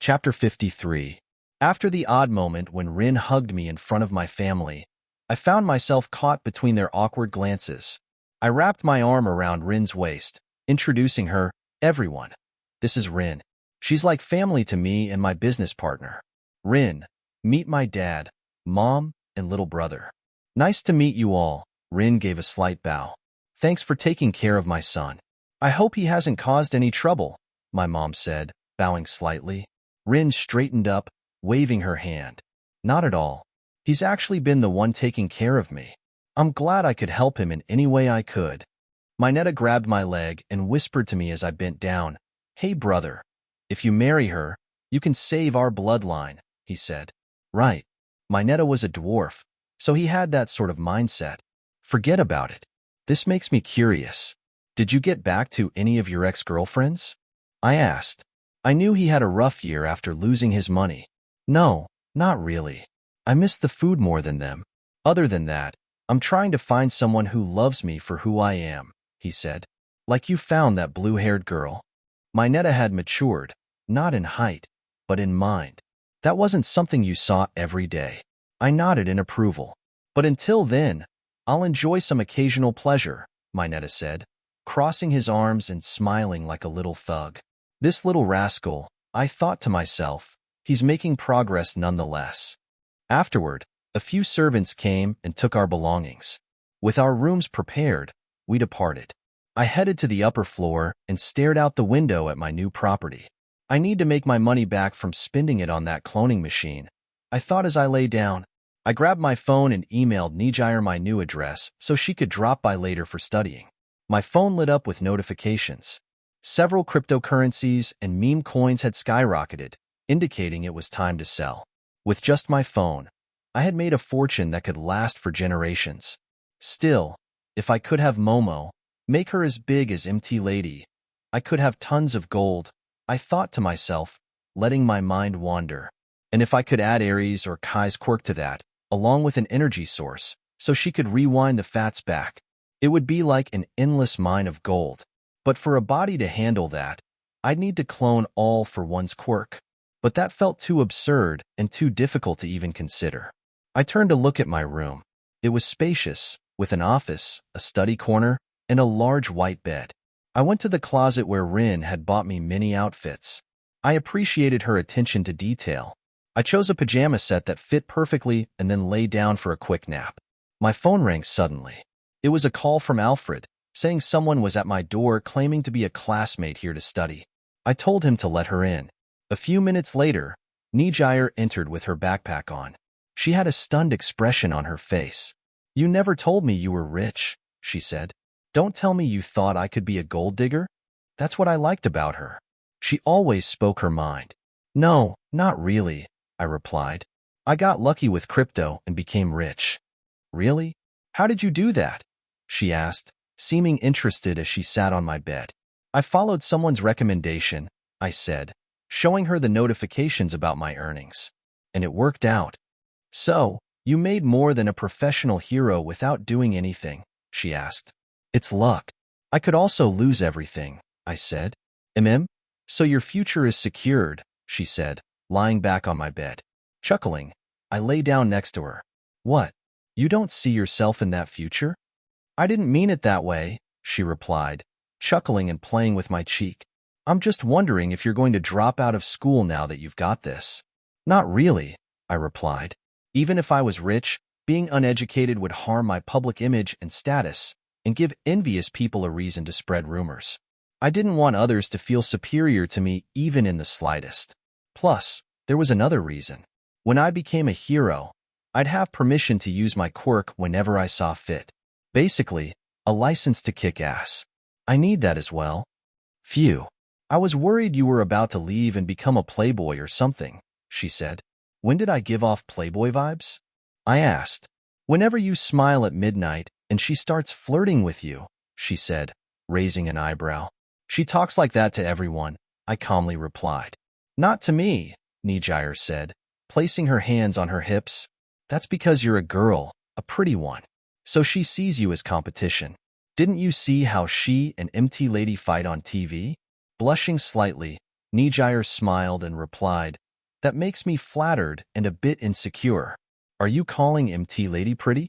Chapter 53. After the odd moment when Rin hugged me in front of my family, I found myself caught between their awkward glances. I wrapped my arm around Rin's waist, introducing her. Everyone, this is Rin. She's like family to me and my business partner. Rin, meet my dad, mom, and little brother. Nice to meet you all. Rin gave a slight bow. Thanks for taking care of my son. I hope he hasn't caused any trouble, my mom said, bowing slightly. Rin straightened up, waving her hand. Not at all. He's actually been the one taking care of me. I'm glad I could help him in any way I could. Minetta grabbed my leg and whispered to me as I bent down. Hey brother, if you marry her, you can save our bloodline, he said. Right. Minetta was a dwarf, so he had that sort of mindset. Forget about it. This makes me curious. Did you get back to any of your ex-girlfriends? I asked. I knew he had a rough year after losing his money. No, not really. I miss the food more than them. Other than that, I'm trying to find someone who loves me for who I am, he said. Like you found that blue-haired girl. Minetta had matured, not in height, but in mind. That wasn't something you saw every day. I nodded in approval. But until then, I'll enjoy some occasional pleasure, Minetta said, crossing his arms and smiling like a little thug. This little rascal, I thought to myself, he's making progress nonetheless. Afterward, a few servants came and took our belongings. With our rooms prepared, we departed. I headed to the upper floor and stared out the window at my new property. I need to make my money back from spending it on that cloning machine, I thought as I lay down. I grabbed my phone and emailed Nire my new address so she could drop by later for studying. My phone lit up with notifications. Several cryptocurrencies and meme coins had skyrocketed, indicating it was time to sell. With just my phone, I had made a fortune that could last for generations. Still, if I could have Momo, make her as big as MT Lady, I could have tons of gold, I thought to myself, letting my mind wander. And if I could add Aries or Kai's Quirk to that, along with an energy source, so she could rewind the fats back, it would be like an endless mine of gold. But for a body to handle that, I'd need to clone all for one's Quirk. But that felt too absurd and too difficult to even consider. I turned to look at my room. It was spacious, with an office, a study corner, and a large white bed. I went to the closet where Rin had bought me many outfits. I appreciated her attention to detail. I chose a pajama set that fit perfectly and then lay down for a quick nap. My phone rang suddenly. It was a call from Alfred, saying someone was at my door claiming to be a classmate here to study. I told him to let her in. A few minutes later, Nire entered with her backpack on. She had a stunned expression on her face. You never told me you were rich, she said. Don't tell me you thought I could be a gold digger? That's what I liked about her. She always spoke her mind. No, not really, I replied. I got lucky with crypto and became rich. Really? How did you do that? She asked, seeming interested as she sat on my bed. I followed someone's recommendation, I said, showing her the notifications about my earnings. And it worked out. So, you made more than a professional hero without doing anything, she asked. It's luck. I could also lose everything, I said. So your future is secured, she said, lying back on my bed. Chuckling, I lay down next to her. What? You don't see yourself in that future? I didn't mean it that way, she replied, chuckling and playing with my cheek. I'm just wondering if you're going to drop out of school now that you've got this. Not really, I replied. Even if I was rich, being uneducated would harm my public image and status and give envious people a reason to spread rumors. I didn't want others to feel superior to me even in the slightest. Plus, there was another reason. When I became a hero, I'd have permission to use my quirk whenever I saw fit. Basically, a license to kick ass. I need that as well. Phew. I was worried you were about to leave and become a playboy or something, she said. When did I give off playboy vibes? I asked. Whenever you smile at midnight and she starts flirting with you, she said, raising an eyebrow. She talks like that to everyone, I calmly replied. Not to me, Nire said, placing her hands on her hips. That's because you're a girl, a pretty one. So she sees you as competition. Didn't you see how she and MT Lady fight on TV? Blushing slightly, Nire smiled and replied, "That makes me flattered and a bit insecure. Are you calling MT Lady pretty?"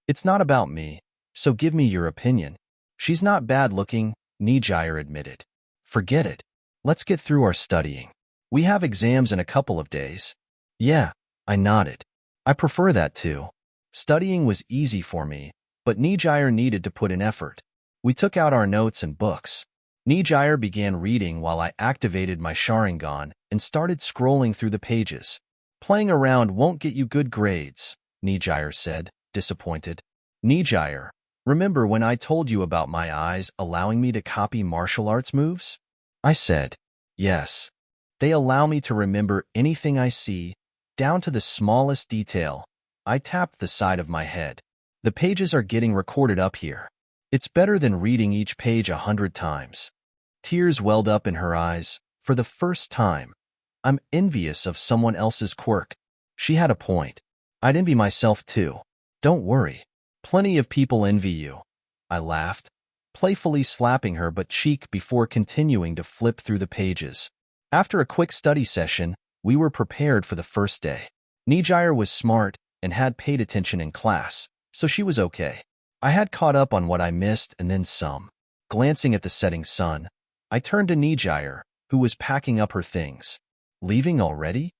"It's not about me, so give me your opinion." "She's not bad-looking," Nire admitted. "Forget it. Let's get through our studying. We have exams in a couple of days." "Yeah," I nodded. "I prefer that too." Studying was easy for me, but Nire needed to put in effort. We took out our notes and books. Nire began reading while I activated my Sharingan and started scrolling through the pages. "Playing around won't get you good grades," Nire said, disappointed. "Nire, remember when I told you about my eyes allowing me to copy martial arts moves?" I said, "Yes. They allow me to remember anything I see, down to the smallest detail." I tapped the side of my head. "The pages are getting recorded up here. It's better than reading each page 100 times. Tears welled up in her eyes. For the first time, I'm envious of someone else's quirk. She had a point. I'd envy myself too. "Don't worry. Plenty of people envy you." I laughed, playfully slapping her butt cheek before continuing to flip through the pages. After a quick study session, we were prepared for the first day. Nire was smart and had paid attention in class, so she was okay. I had caught up on what I missed and then some. Glancing at the setting sun, I turned to Nire, who was packing up her things. "Leaving already?"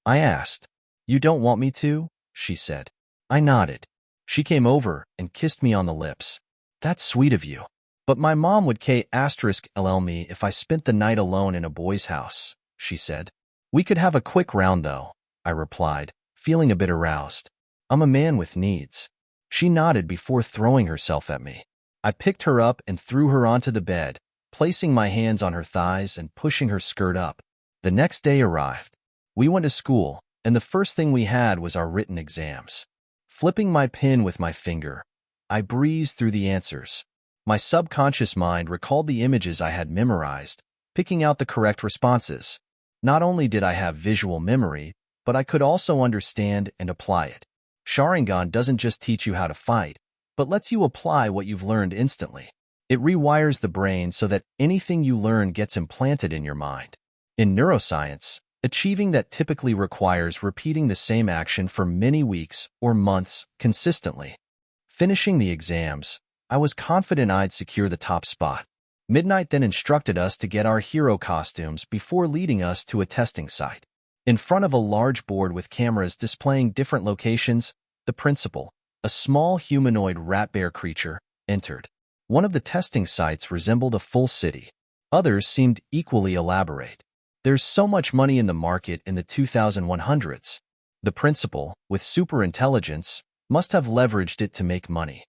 I asked. "You don't want me to?" she said. I nodded. She came over and kissed me on the lips. "That's sweet of you. But my mom would ll me if I spent the night alone in a boy's house," she said. "We could have a quick round, though," I replied, feeling a bit aroused. "I'm a man with needs." She nodded before throwing herself at me. I picked her up and threw her onto the bed, placing my hands on her thighs and pushing her skirt up. The next day arrived. We went to school, and the first thing we had was our written exams. Flipping my pen with my finger, I breezed through the answers. My subconscious mind recalled the images I had memorized, picking out the correct responses. Not only did I have visual memory, but I could also understand and apply it. Sharingan doesn't just teach you how to fight, but lets you apply what you've learned instantly. It rewires the brain so that anything you learn gets implanted in your mind. In neuroscience, achieving that typically requires repeating the same action for many weeks or months consistently. Finishing the exams, I was confident I'd secure the top spot. Midnight then instructed us to get our hero costumes before leading us to a testing site. In front of a large board with cameras displaying different locations, the principal, a small humanoid rat-bear creature, entered. One of the testing sites resembled a full city. Others seemed equally elaborate. "There's so much money in the market in the 2100s. The principal, with superintelligence, must have leveraged it to make money."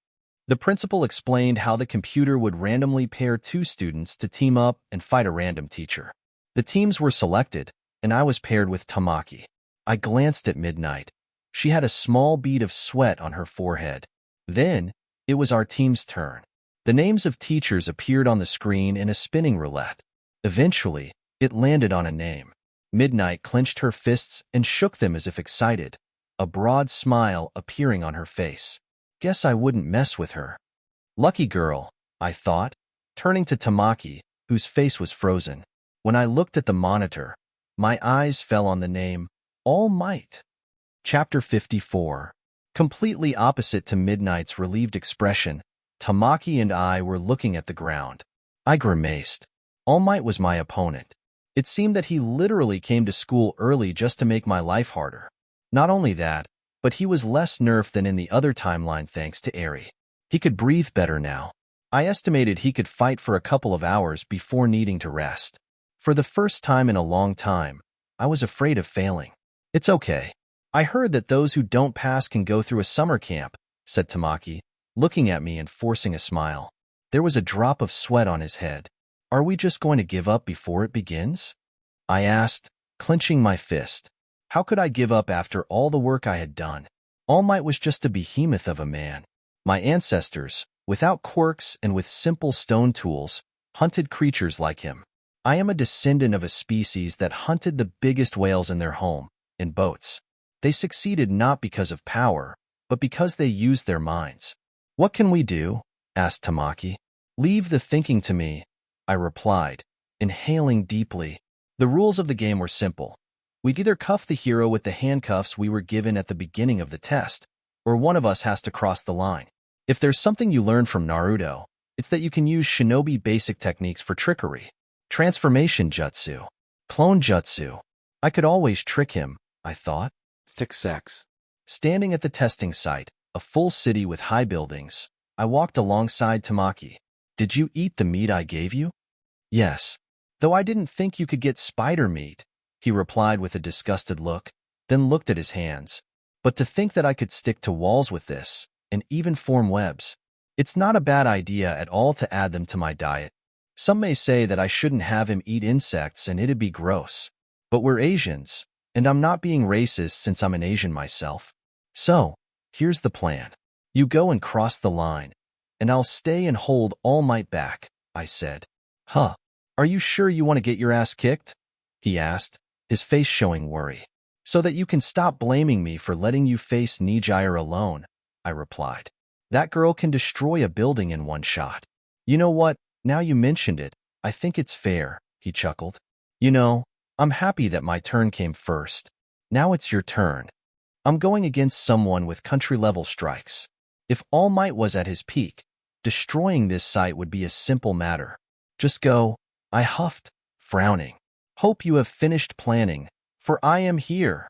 The principal explained how the computer would randomly pair two students to team up and fight a random teacher. The teams were selected, and I was paired with Tamaki. I glanced at Midnight. She had a small bead of sweat on her forehead. Then, it was our team's turn. The names of teachers appeared on the screen in a spinning roulette. Eventually, it landed on a name. Midnight clenched her fists and shook them as if excited, a broad smile appearing on her face. Guess I wouldn't mess with her. Lucky girl, I thought, turning to Tamaki, whose face was frozen. When I looked at the monitor, my eyes fell on the name, All Might. Chapter 54. Completely opposite to Midnight's relieved expression, Tamaki and I were looking at the ground. I grimaced. All Might was my opponent. It seemed that he literally came to school early just to make my life harder. Not only that, but he was less nerfed than in the other timeline thanks to Eri. He could breathe better now. I estimated he could fight for a couple of hours before needing to rest. For the first time in a long time, I was afraid of failing. It's okay. I heard that those who don't pass can go through a summer camp, said Tamaki, looking at me and forcing a smile. There was a drop of sweat on his head. Are we just going to give up before it begins? I asked, clenching my fist. How could I give up after all the work I had done? All Might was just a behemoth of a man. My ancestors, without quirks and with simple stone tools, hunted creatures like him. I am a descendant of a species that hunted the biggest whales in their home, in boats. They succeeded not because of power, but because they used their minds. What can we do? Asked Tamaki. Leave the thinking to me, I replied, inhaling deeply. The rules of the game were simple. We'd either cuff the hero with the handcuffs we were given at the beginning of the test, or one of us has to cross the line. If there's something you learn from Naruto, it's that you can use shinobi basic techniques for trickery. Transformation jutsu. Clone jutsu. I could always trick him, I thought. Thick sex. Standing at the testing site, a full city with high buildings, I walked alongside Tamaki. Did you eat the meat I gave you? Yes. Though I didn't think you could get spider meat, he replied with a disgusted look, then looked at his hands. But to think that I could stick to walls with this, and even form webs. It's not a bad idea at all to add them to my diet. Some may say that I shouldn't have him eat insects and it'd be gross. But we're Asians, and I'm not being racist since I'm an Asian myself. So, here's the plan. You go and cross the line, and I'll stay and hold All Might back, I said. Huh. Are you sure you want to get your ass kicked? He asked, his face showing worry. So that you can stop blaming me for letting you face Nire alone, I replied. That girl can destroy a building in one shot. You know what? Now you mentioned it, I think it's fair, he chuckled. You know, I'm happy that my turn came first. Now it's your turn. I'm going against someone with country-level strikes. If All Might was at his peak, destroying this site would be a simple matter. Just go, I huffed, frowning. Hope you have finished planning, for I am here,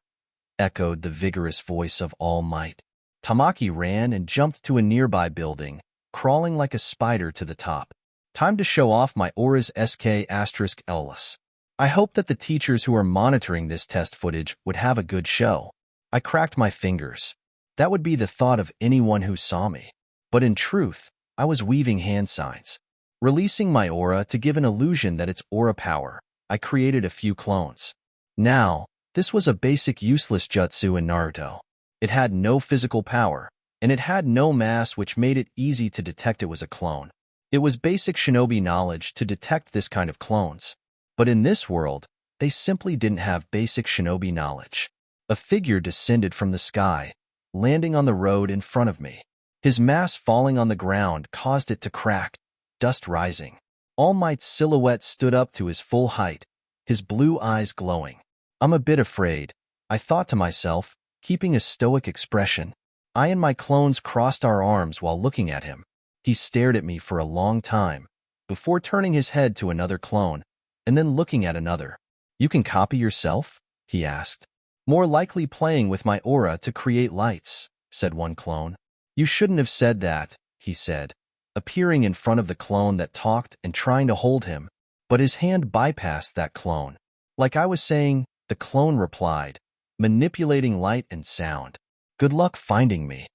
echoed the vigorous voice of All Might. Tamaki ran and jumped to a nearby building, crawling like a spider to the top. Time to show off my aura's SK**LS. I hope that the teachers who are monitoring this test footage would have a good show. I cracked my fingers. That would be the thought of anyone who saw me. But in truth, I was weaving hand signs. Releasing my aura to give an illusion that it's aura power, I created a few clones. Now, this was a basic useless jutsu in Naruto. It had no physical power, and it had no mass, which made it easy to detect it was a clone. It was basic shinobi knowledge to detect this kind of clones. But in this world, they simply didn't have basic shinobi knowledge. A figure descended from the sky, landing on the road in front of me. His mass falling on the ground caused it to crack, dust rising. All Might's silhouette stood up to his full height, his blue eyes glowing. I'm a bit afraid, I thought to myself, keeping a stoic expression. I and my clones crossed our arms while looking at him. He stared at me for a long time, before turning his head to another clone, and then looking at another. You can copy yourself? He asked. More likely playing with my aura to create lights, said one clone. You shouldn't have said that, he said, appearing in front of the clone that talked and trying to hold him, but his hand bypassed that clone. Like I was saying, the clone replied, manipulating light and sound. Good luck finding me.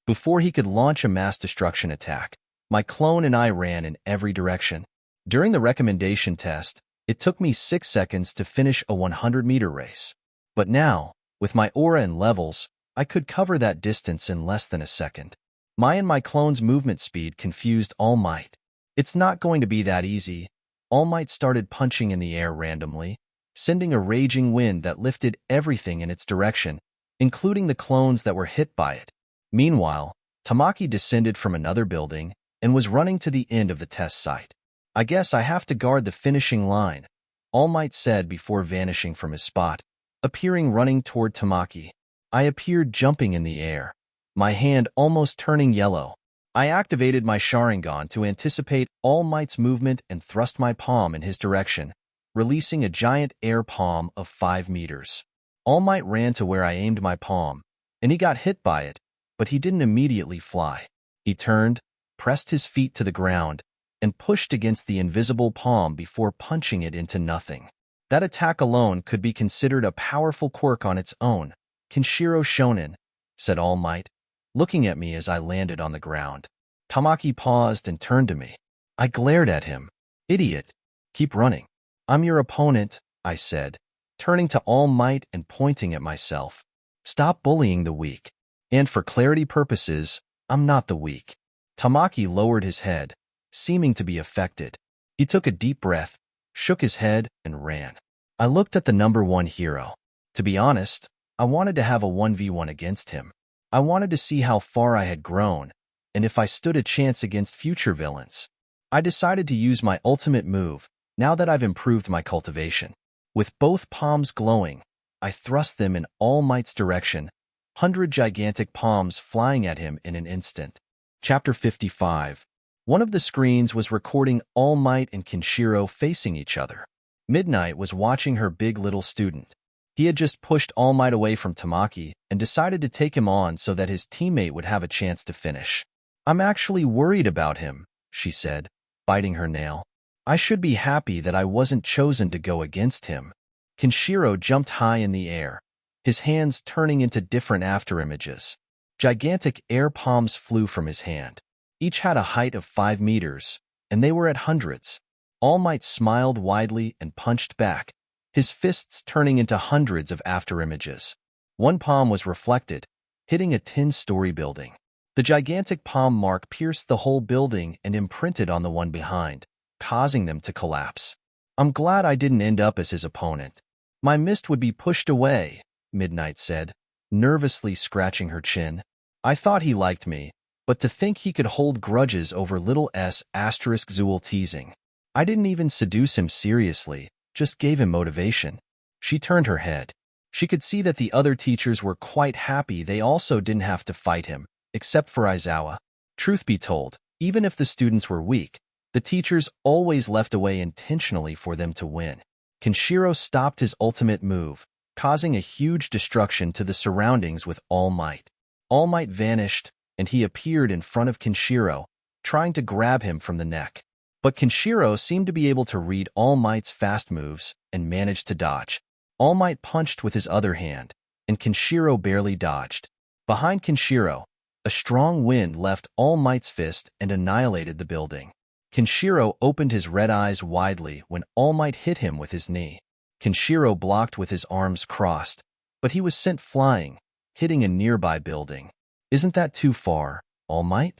Before he could launch a mass destruction attack, my clone and I ran in every direction. During the recommendation test, it took me 6 seconds to finish a 100-meter race. But now, with my aura and levels, I could cover that distance in less than a second. My clone's movement speed confused All Might. It's not going to be that easy. All Might started punching in the air randomly, sending a raging wind that lifted everything in its direction, including the clones that were hit by it. Meanwhile, Tamaki descended from another building and was running to the end of the test site. I guess I have to guard the finishing line, All Might said before vanishing from his spot, appearing running toward Tamaki. I appeared jumping in the air, my hand almost turning yellow. I activated my Sharingan to anticipate All Might's movement and thrust my palm in his direction, releasing a giant air palm of 5 meters. All Might ran to where I aimed my palm, and he got hit by it, but he didn't immediately fly. He turned, pressed his feet to the ground, and pushed against the invisible palm before punching it into nothing. That attack alone could be considered a powerful quirk on its own. Kenshiro Shonen, said All Might, looking at me as I landed on the ground. Tamaki paused and turned to me. I glared at him. Idiot. Keep running. I'm your opponent, I said, turning to All Might and pointing at myself. Stop bullying the weak. And for clarity purposes, I'm not the weak. Tamaki lowered his head, seeming to be affected. He took a deep breath, shook his head, and ran. I looked at the #1 hero. To be honest, I wanted to have a 1v1 against him. I wanted to see how far I had grown, and if I stood a chance against future villains. I decided to use my ultimate move, now that I've improved my cultivation. With both palms glowing, I thrust them in All Might's direction, 100 gigantic palms flying at him in an instant. Chapter 55. One of the screens was recording All Might and Kenshiro facing each other. Midnight was watching her big little student. He had just pushed All Might away from Tamaki and decided to take him on so that his teammate would have a chance to finish. "I'm actually worried about him," she said, biting her nail. "I should be happy that I wasn't chosen to go against him." Kenshiro jumped high in the air, his hands turning into different afterimages. Gigantic air palms flew from his hand. Each had a height of 5 meters, and they were at hundreds. All Might smiled widely and punched back, his fists turning into hundreds of afterimages. One palm was reflected, hitting a 10-story building. The gigantic palm mark pierced the whole building and imprinted on the one behind, causing them to collapse. "I'm glad I didn't end up as his opponent. My mist would be pushed away," Midnight said, nervously scratching her chin. "I thought he liked me, but to think he could hold grudges over little s***Zool teasing. I didn't even seduce him seriously, just gave him motivation." She turned her head. She could see that the other teachers were quite happy they also didn't have to fight him, except for Aizawa. Truth be told, even if the students were weak, the teachers always left a way intentionally for them to win. Kenshiro stopped his ultimate move, causing a huge destruction to the surroundings with All Might. All Might vanished, and he appeared in front of Kenshiro, trying to grab him from the neck. But Kenshiro seemed to be able to read All Might's fast moves and managed to dodge. All Might punched with his other hand, and Kenshiro barely dodged. Behind Kenshiro, a strong wind left All Might's fist and annihilated the building. Kenshiro opened his red eyes widely when All Might hit him with his knee. Kenshiro blocked with his arms crossed, but he was sent flying, hitting a nearby building. "Isn't that too far, All Might?"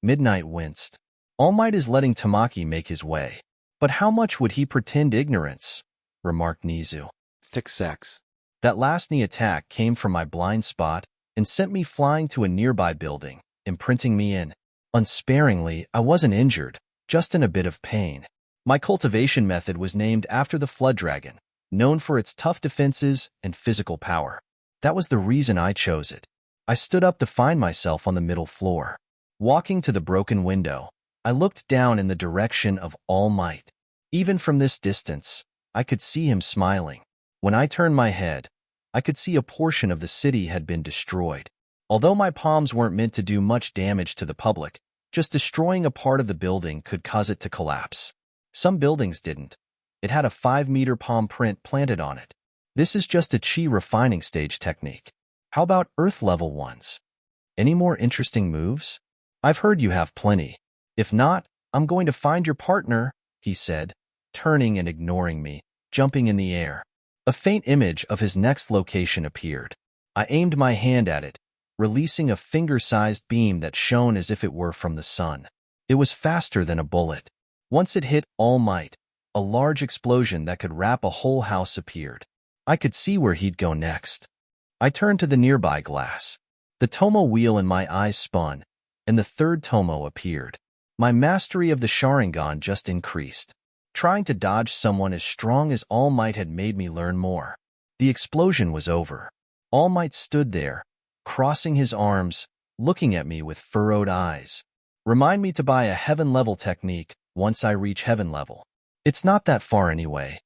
Midnight winced. All Might is letting Tamaki make his way. "But how much would he pretend ignorance?" remarked Nizu. Thick sex. That last knee attack came from my blind spot and sent me flying to a nearby building, imprinting me in. Unsparingly, I wasn't injured, just in a bit of pain. My cultivation method was named after the Flood Dragon, known for its tough defenses and physical power. That was the reason I chose it. I stood up to find myself on the middle floor. Walking to the broken window, I looked down in the direction of All Might. Even from this distance, I could see him smiling. When I turned my head, I could see a portion of the city had been destroyed. Although my palms weren't meant to do much damage to the public, just destroying a part of the building could cause it to collapse. Some buildings didn't. It had a 5-meter palm print planted on it. This is just a chi refining stage technique. How about Earth-level ones? Any more interesting moves? I've heard you have plenty. If not, I'm going to find your partner, he said, turning and ignoring me, jumping in the air. A faint image of his next location appeared. I aimed my hand at it, releasing a finger-sized beam that shone as if it were from the sun. It was faster than a bullet. Once it hit All Might, a large explosion that could wrap a whole house appeared. I could see where he'd go next. I turned to the nearby glass. The Tomo wheel in my eyes spun, and the third Tomo appeared. My mastery of the Sharingan just increased. Trying to dodge someone as strong as All Might had made me learn more. The explosion was over. All Might stood there, crossing his arms, looking at me with furrowed eyes. Remind me to buy a heaven-level technique once I reach heaven level. It's not that far anyway.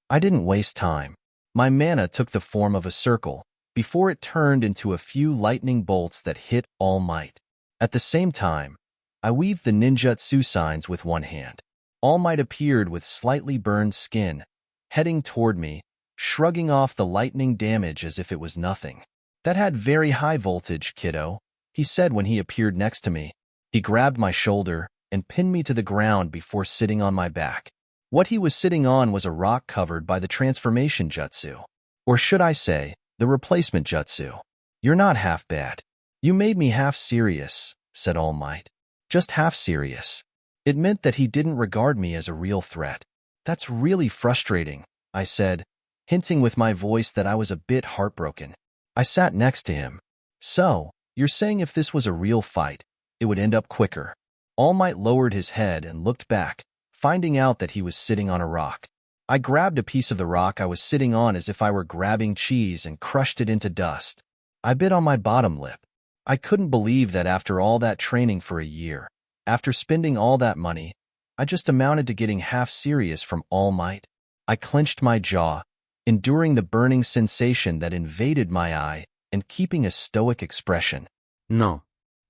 I didn't waste time. My mana took the form of a circle, before it turned into a few lightning bolts that hit All Might. At the same time, I weaved the ninjutsu signs with one hand. All Might appeared with slightly burned skin, heading toward me, shrugging off the lightning damage as if it was nothing. "That had very high voltage, kiddo," he said when he appeared next to me. He grabbed my shoulder and pinned me to the ground before sitting on my back. What he was sitting on was a rock covered by the transformation jutsu. Or should I say, the replacement jutsu. "You're not half bad. You made me half serious," said All Might. "Just half serious." It meant that he didn't regard me as a real threat. "That's really frustrating," I said, hinting with my voice that I was a bit heartbroken. I sat next to him. "So, you're saying if this was a real fight, it would end up quicker?" All Might lowered his head and looked back, finding out that he was sitting on a rock. I grabbed a piece of the rock I was sitting on as if I were grabbing cheese and crushed it into dust. I bit on my bottom lip. I couldn't believe that after all that training for a year, after spending all that money, I just amounted to getting half serious from All Might. I clenched my jaw, enduring the burning sensation that invaded my eye and keeping a stoic expression. No.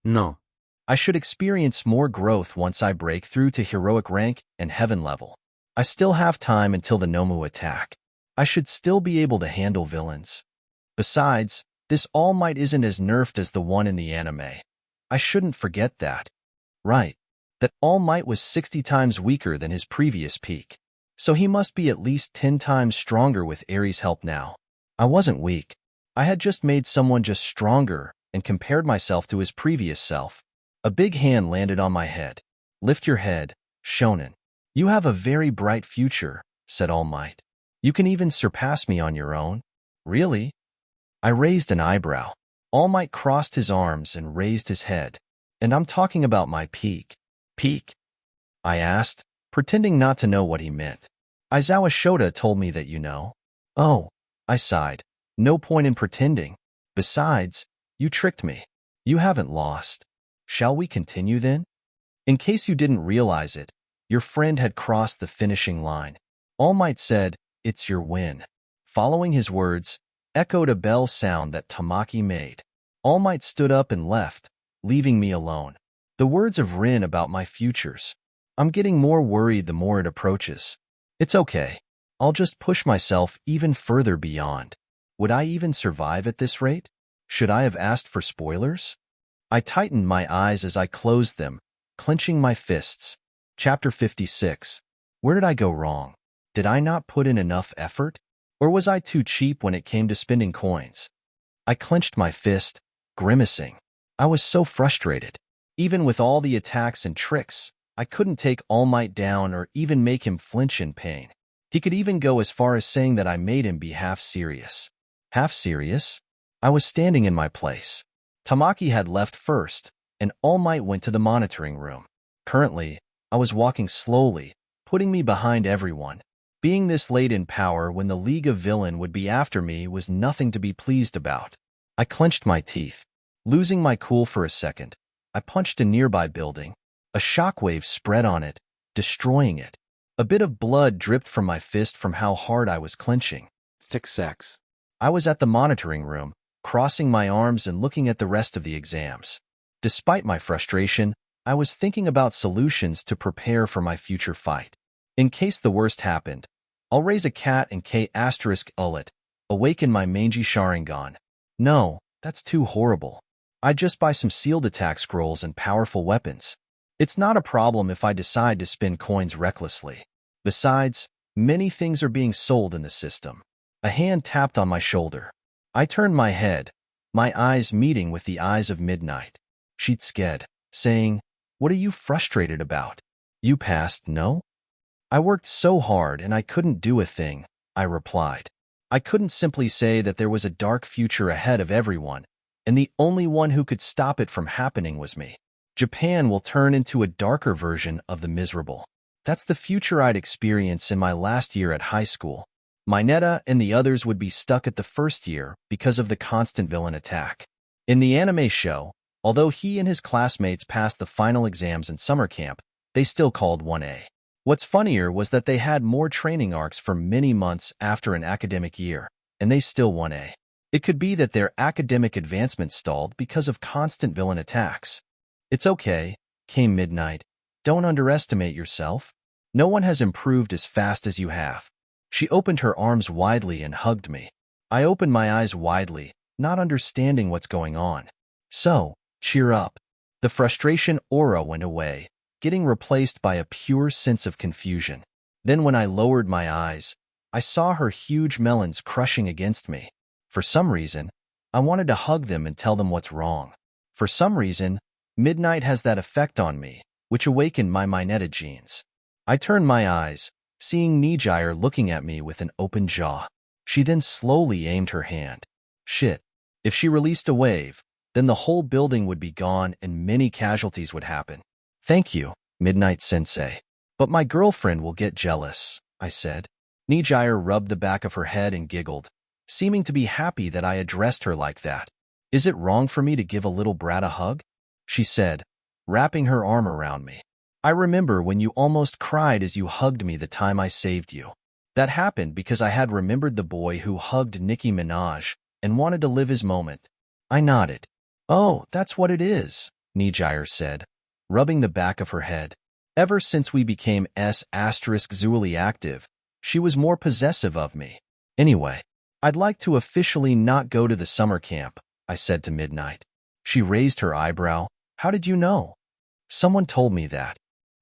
No. I should experience more growth once I break through to heroic rank and heaven level. I still have time until the Nomu attack. I should still be able to handle villains. Besides, this All Might isn't as nerfed as the one in the anime. I shouldn't forget that. Right. That All Might was 60 times weaker than his previous peak. So he must be at least 10 times stronger with Ares' help now. I wasn't weak. I had just made someone just stronger and compared myself to his previous self. A big hand landed on my head. Lift your head, Shonen. You have a very bright future, said All Might. You can even surpass me on your own. Really? I raised an eyebrow. All Might crossed his arms and raised his head. And I'm talking about my peak. Peak? I asked, pretending not to know what he meant. Aizawa Shota told me that you know. Oh, I sighed. No point in pretending. Besides, you tricked me. You haven't lost. Shall we continue then? In case you didn't realize it, your friend had crossed the finishing line. All Might said, "It's your win." Following his words, echoed a bell sound that Tamaki made. All Might stood up and left, leaving me alone. The words of Rin about my futures. I'm getting more worried the more it approaches. It's okay. I'll just push myself even further beyond. Would I even survive at this rate? Should I have asked for spoilers? I tightened my eyes as I closed them, clenching my fists. Chapter 56. Where did I go wrong? Did I not put in enough effort? Or was I too cheap when it came to spending coins? I clenched my fist, grimacing. I was so frustrated. Even with all the attacks and tricks, I couldn't take All Might down or even make him flinch in pain. He could even go as far as saying that I made him be half serious. Half serious? I was standing in my place. Tamaki had left first, and All Might went to the monitoring room. Currently, I was walking slowly, putting me behind everyone. Being this late in power when the League of Villain would be after me was nothing to be pleased about. I clenched my teeth. Losing my cool for a second, I punched a nearby building. A shockwave spread on it, destroying it. A bit of blood dripped from my fist from how hard I was clenching. Thick sex. I was at the monitoring room, crossing my arms and looking at the rest of the exams. Despite my frustration, I was thinking about solutions to prepare for my future fight. In case the worst happened, I'll raise a cat and K***ullet, awaken my mangy Sharingan. No, that's too horrible. I'd just buy some sealed attack scrolls and powerful weapons. It's not a problem if I decide to spend coins recklessly. Besides, many things are being sold in the system. A hand tapped on my shoulder. I turned my head, my eyes meeting with the eyes of Midnight. She'd scared, saying, "What are you frustrated about? You passed, no?" I worked so hard and I couldn't do a thing, I replied. I couldn't simply say that there was a dark future ahead of everyone, and the only one who could stop it from happening was me. Japan will turn into a darker version of the miserable. That's the future I'd experience in my last year at high school. Mineta and the others would be stuck at the first year because of the constant villain attack. In the anime show, although he and his classmates passed the final exams in summer camp, they still called 1A. What's funnier was that they had more training arcs for many months after an academic year, and they still 1A. It could be that their academic advancement stalled because of constant villain attacks. It's okay, came Midnight. Don't underestimate yourself. No one has improved as fast as you have. She opened her arms widely and hugged me. I opened my eyes widely, not understanding what's going on. So, cheer up. The frustration aura went away, getting replaced by a pure sense of confusion. Then when I lowered my eyes, I saw her huge melons crushing against me. For some reason, I wanted to hug them and tell them what's wrong. For some reason, Midnight has that effect on me, which awakened my Mineta genes. I turned my eyes, seeing Nijire looking at me with an open jaw. She then slowly aimed her hand. Shit. If she released a wave, then the whole building would be gone and many casualties would happen. Thank you, Midnight Sensei. But my girlfriend will get jealous, I said. Nire rubbed the back of her head and giggled, seeming to be happy that I addressed her like that. Is it wrong for me to give a little brat a hug? She said, wrapping her arm around me. I remember when you almost cried as you hugged me the time I saved you. That happened because I had remembered the boy who hugged Nicki Minaj and wanted to live his moment. I nodded. Oh, that's what it is, Nire said, rubbing the back of her head. Ever since we became S***zually active, she was more possessive of me. Anyway, I'd like to officially not go to the summer camp, I said to Midnight. She raised her eyebrow. How did you know? Someone told me that.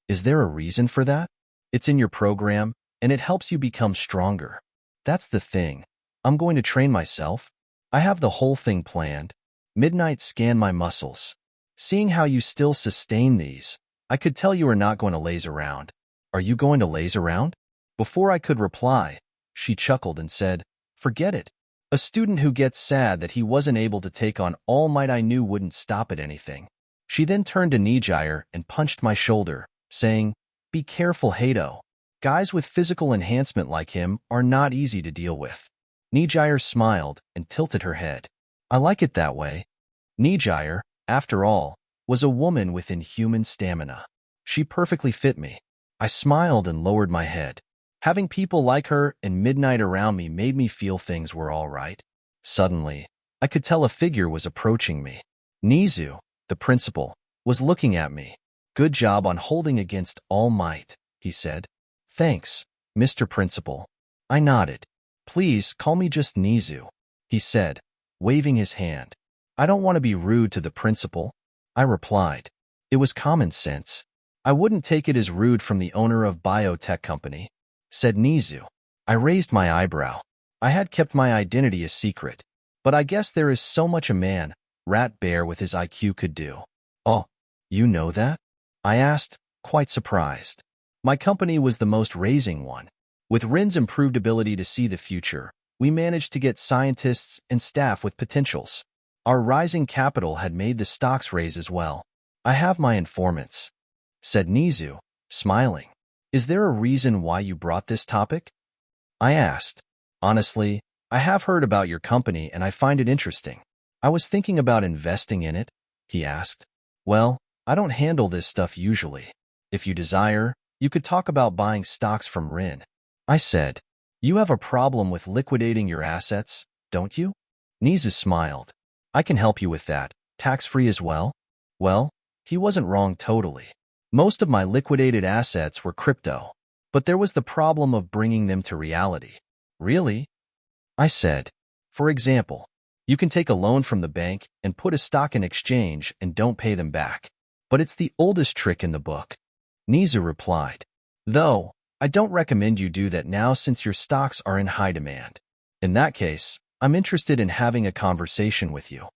Is there a reason for that? It's in your program, and it helps you become stronger. That's the thing. I'm going to train myself. I have the whole thing planned. Midnight scanned my muscles. Seeing how you still sustain these, I could tell you are not going to laze around. Are you going to laze around? Before I could reply, she chuckled and said, forget it. A student who gets sad that he wasn't able to take on All Might I knew wouldn't stop at anything. She then turned to Nire and punched my shoulder, saying, be careful, Hato. Guys with physical enhancement like him are not easy to deal with. Nire smiled and tilted her head. I like it that way. Nire, after all, was a woman with inhuman stamina. She perfectly fit me. I smiled and lowered my head. Having people like her and Midnight around me made me feel things were all right. Suddenly, I could tell a figure was approaching me. Nizu, the principal, was looking at me. Good job on holding against All Might, he said. Thanks, Mr. Principal. I nodded. Please call me just Nizu, he said, waving his hand. I don't want to be rude to the principal, I replied. It was common sense. I wouldn't take it as rude from the owner of biotech company, said Nizu. I raised my eyebrow. I had kept my identity a secret, but I guess there is so much a man, Rat Bear with his IQ could do. Oh, you know that? I asked, quite surprised. My company was the most raising one. With Rin's improved ability to see the future, we managed to get scientists and staff with potentials. Our rising capital had made the stocks raise as well. I have my informants, said Nizu, smiling. Is there a reason why you brought this topic? I asked. Honestly, I have heard about your company and I find it interesting. I was thinking about investing in it, he asked. Well, I don't handle this stuff usually. If you desire, you could talk about buying stocks from Rin. I said. You have a problem with liquidating your assets, don't you? Nizu smiled. I can help you with that, tax-free as well. Well, he wasn't wrong totally. Most of my liquidated assets were crypto, but there was the problem of bringing them to reality. Really? I said. For example, you can take a loan from the bank and put a stock in exchange and don't pay them back. But it's the oldest trick in the book. Nizu replied. Though, I don't recommend you do that now since your stocks are in high demand. In that case, I'm interested in having a conversation with you.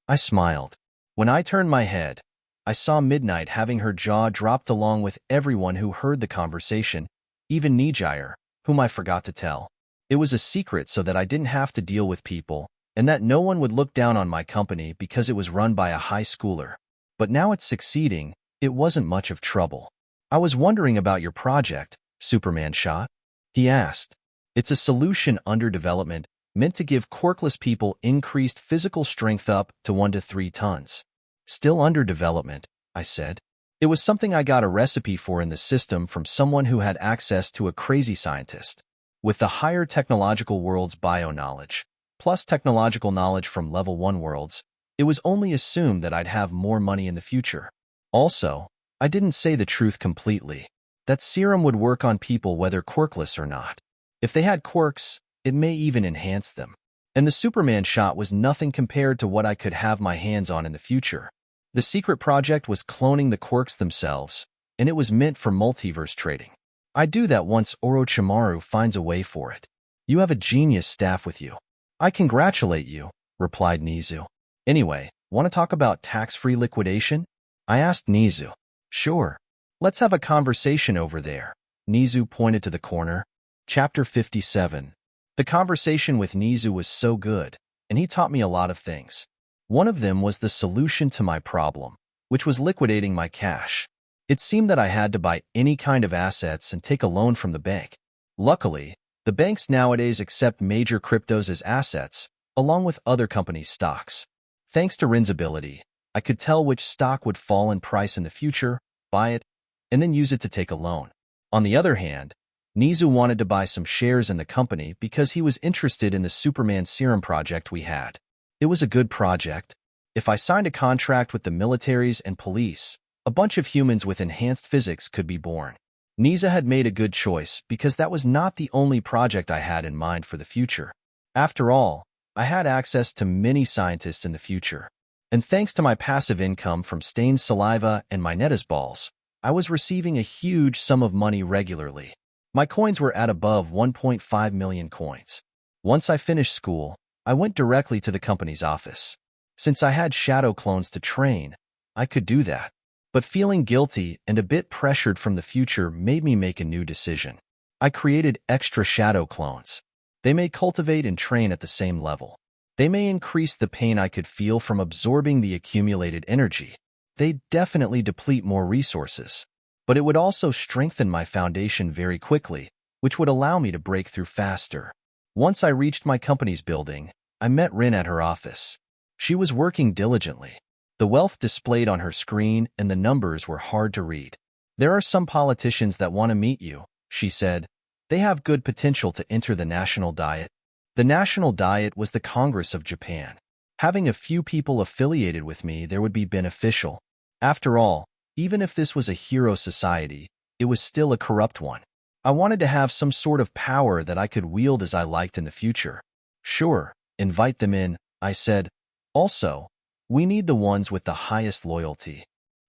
I smiled. When I turned my head, I saw Midnight having her jaw dropped along with everyone who heard the conversation, even Nire, whom I forgot to tell. It was a secret so that I didn't have to deal with people, and that no one would look down on my company because it was run by a high schooler. But now it's succeeding, it wasn't much of trouble. I was wondering about your project, Superman Shot, he asked. It's a solution under development meant to give quirkless people increased physical strength up to 1 to 3 tons. Still under development, I said. It was something I got a recipe for in the system from someone who had access to a crazy scientist. With the higher technological world's bio-knowledge, plus technological knowledge from level 1 worlds, it was only assumed that I'd have more money in the future. Also, I didn't say the truth completely. That serum would work on people whether quirkless or not. If they had quirks, it may even enhance them. And the Superman shot was nothing compared to what I could have my hands on in the future. The secret project was cloning the quirks themselves, and it was meant for multiverse trading. I'd do that once Orochimaru finds a way for it. You have a genius staff with you. I congratulate you, replied Nizu. Anyway, want to talk about tax-free liquidation? I asked Nizu. Sure. Let's have a conversation over there. Nizu pointed to the corner. Chapter 57. The conversation with Nizu was so good, and he taught me a lot of things. One of them was the solution to my problem, which was liquidating my cash. It seemed that I had to buy any kind of assets and take a loan from the bank. Luckily, The banks nowadays accept major cryptos as assets, along with other companies' stocks. Thanks to Rin's ability, I could tell which stock would fall in price in the future, buy it, and then use it to take a loan. On the other hand, Nizu wanted to buy some shares in the company because he was interested in the Superman serum project we had. It was a good project. If I signed a contract with the militaries and police, a bunch of humans with enhanced physics could be born. Niza had made a good choice because that was not the only project I had in mind for the future. After all, I had access to many scientists in the future. And thanks to my passive income from Stain's saliva and my Netta's balls, I was receiving a huge sum of money regularly. My coins were at above 1.5 million coins. Once I finished school, I went directly to the company's office. Since I had shadow clones to train, I could do that. But feeling guilty and a bit pressured from the future made me make a new decision. I created extra shadow clones. They may cultivate and train at the same level. They may increase the pain I could feel from absorbing the accumulated energy. They definitely deplete more resources. But it would also strengthen my foundation very quickly, which would allow me to break through faster. Once I reached my company's building, I met Rin at her office. She was working diligently. The wealth displayed on her screen and the numbers were hard to read. There are some politicians that want to meet you, she said. They have good potential to enter the National Diet. The National Diet was the Congress of Japan. Having a few people affiliated with me there would be beneficial. After all, even if this was a hero society, it was still a corrupt one. I wanted to have some sort of power that I could wield as I liked in the future. Sure, invite them in, I said. Also, we need the ones with the highest loyalty.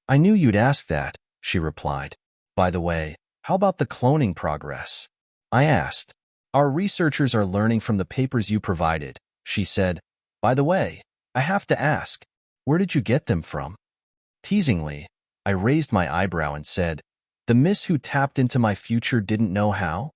I knew you'd ask that, she replied. By the way, how about the cloning progress? I asked. Our researchers are learning from the papers you provided, she said. By the way, I have to ask, where did you get them from? Teasingly, I raised my eyebrow and said, the miss who tapped into my future didn't know how?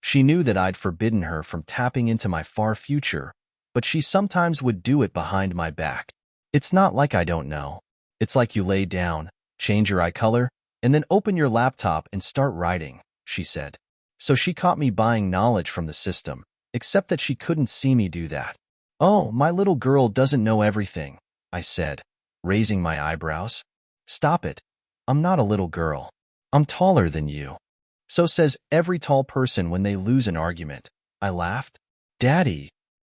She knew that I'd forbidden her from tapping into my far future, but she sometimes would do it behind my back. It's not like I don't know. It's like you lay down, change your eye color, and then open your laptop and start writing, she said. So she caught me buying knowledge from the system, except that she couldn't see me do that. Oh, my little girl doesn't know everything, I said, raising my eyebrows. Stop it. I'm not a little girl. I'm taller than you. So says every tall person when they lose an argument. I laughed. Daddy.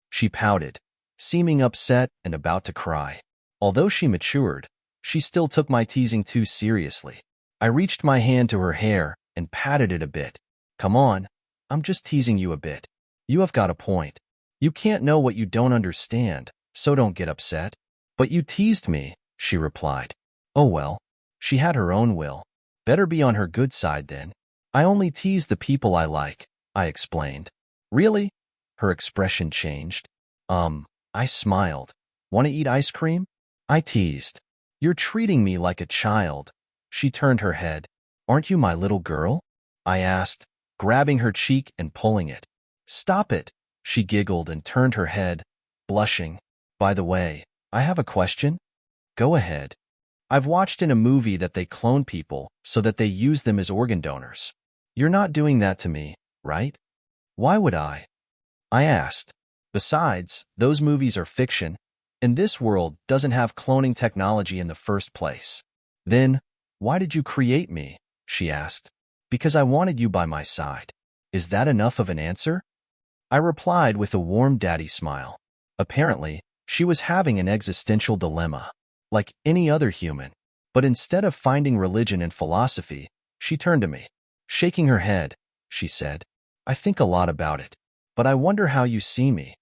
She pouted, seeming upset and about to cry. Although she matured, she still took my teasing too seriously. I reached my hand to her hair and patted it a bit. Come on, I'm just teasing you a bit. You have got a point. You can't know what you don't understand, so don't get upset. But you teased me, she replied. Oh well, she had her own will. Better be on her good side then. I only tease the people I like, I explained. Really? Her expression changed. I smiled. Want to eat ice cream? I teased. You're treating me like a child. She turned her head. Aren't you my little girl? I asked, grabbing her cheek and pulling it. Stop it, she giggled and turned her head, blushing. By the way, I have a question. Go ahead. I've watched in a movie that they clone people so that they use them as organ donors. You're not doing that to me, right? Why would I? I asked. Besides, those movies are fiction, and this world doesn't have cloning technology in the first place. Then, why did you create me? She asked. Because I wanted you by my side. Is that enough of an answer? I replied with a warm daddy smile. Apparently, she was having an existential dilemma, like any other human. But instead of finding religion and philosophy, she turned to me. Shaking her head, she said, I think a lot about it. But I wonder how you see me.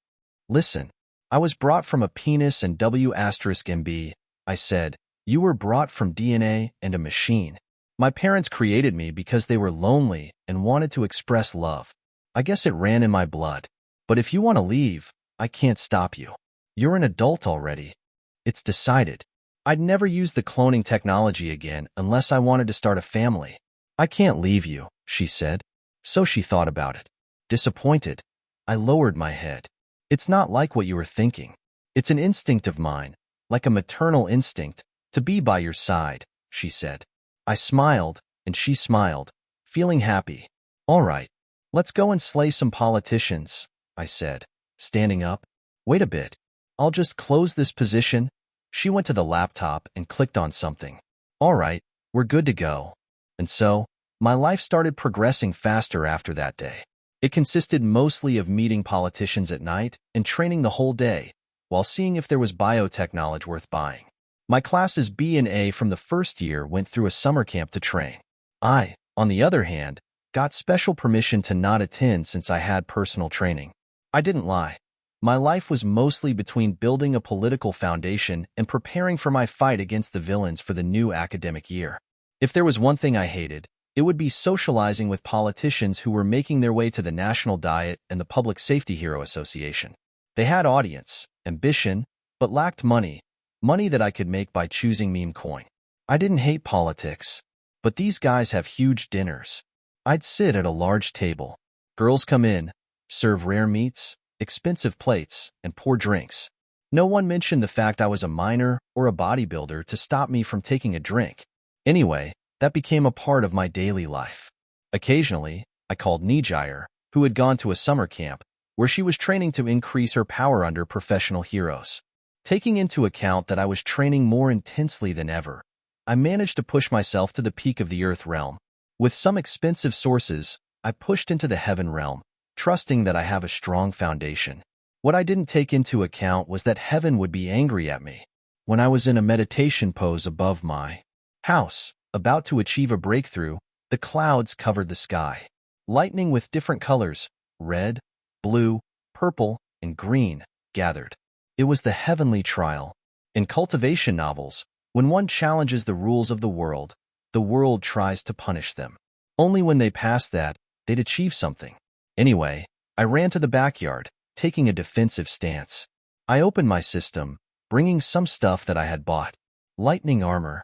Listen, I was brought from a penis and W*MB, I said. You were brought from DNA and a machine. My parents created me because they were lonely and wanted to express love. I guess it ran in my blood. But if you want to leave, I can't stop you. You're an adult already. It's decided. I'd never use the cloning technology again unless I wanted to start a family. I can't leave you, she said. So she thought about it. Disappointed, I lowered my head. It's not like what you were thinking. It's an instinct of mine, like a maternal instinct, to be by your side, she said. I smiled, and she smiled, feeling happy. All right, Let's go and slay some politicians, I said, standing up. Wait a bit. I'll just close this position. She went to the laptop and clicked on something. All right, we're good to go. And so, my life started progressing faster after that day. It consisted mostly of meeting politicians at night and training the whole day, while seeing if there was biotech knowledge worth buying. My classes B and A from the first year went through a summer camp to train. I, on the other hand, got special permission to not attend since I had personal training. I didn't lie. My life was mostly between building a political foundation and preparing for my fight against the villains for the new academic year. If there was one thing I hated, it would be socializing with politicians who were making their way to the National Diet and the Public Safety Hero Association. They had audience, ambition, but lacked money that I could make by choosing meme coin. I didn't hate politics, but these guys have huge dinners. I'd sit at a large table. Girls come in, serve rare meats, expensive plates, and pour drinks. No one mentioned the fact I was a miner or a bodybuilder to stop me from taking a drink. Anyway, that became a part of my daily life. Occasionally, I called Nire, who had gone to a summer camp, where she was training to increase her power under professional heroes. Taking into account that I was training more intensely than ever, I managed to push myself to the peak of the Earth realm. With some expensive sources, I pushed into the Heaven realm, trusting that I have a strong foundation. What I didn't take into account was that Heaven would be angry at me. When I was in a meditation pose above my house, about to achieve a breakthrough, the clouds covered the sky. Lightning with different colors, red, blue, purple, and green, gathered. It was the heavenly trial. In cultivation novels, when one challenges the rules of the world tries to punish them. Only when they passed that, they'd achieve something. Anyway, I ran to the backyard, taking a defensive stance. I opened my system, bringing some stuff that I had bought. Lightning armor.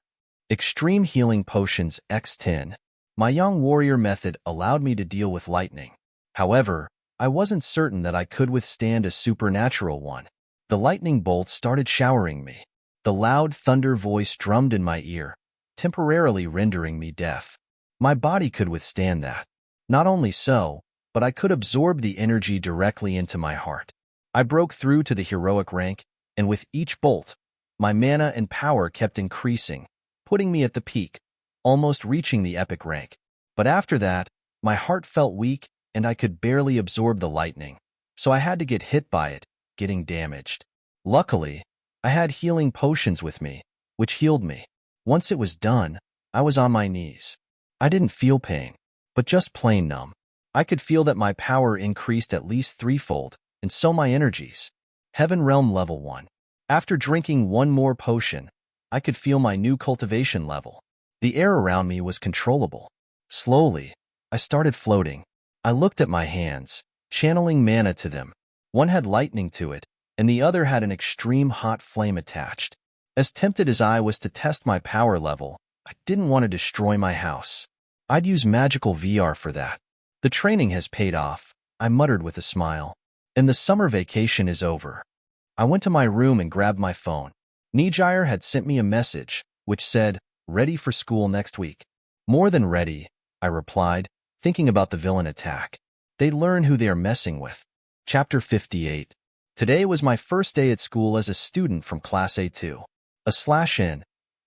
Extreme healing potions X10. My young warrior method allowed me to deal with lightning. However, I wasn't certain that I could withstand a supernatural one. The lightning bolts started showering me. The loud thunder voice drummed in my ear, temporarily rendering me deaf. My body could withstand that. Not only so, but I could absorb the energy directly into my heart. I broke through to the heroic rank, and with each bolt, my mana and power kept increasing, putting me at the peak, almost reaching the epic rank. But after that, my heart felt weak and I could barely absorb the lightning, so I had to get hit by it, getting damaged. Luckily, I had healing potions with me, which healed me. Once it was done, I was on my knees. I didn't feel pain, but just plain numb. I could feel that my power increased at least threefold, and so my energies. Heaven Realm Level 1. After drinking one more potion, I could feel my new cultivation level. The air around me was controllable. Slowly, I started floating. I looked at my hands, channeling mana to them. One had lightning to it, and the other had an extreme hot flame attached. As tempted as I was to test my power level, I didn't want to destroy my house. I'd use magical VR for that. The training has paid off, I muttered with a smile. And the summer vacation is over. I went to my room and grabbed my phone. Nire had sent me a message, which said, "Ready for school next week." "More than ready," I replied, thinking about the villain attack. They learn who they are messing with. Chapter 58. Today was my first day at school as a student from Class A2. /N.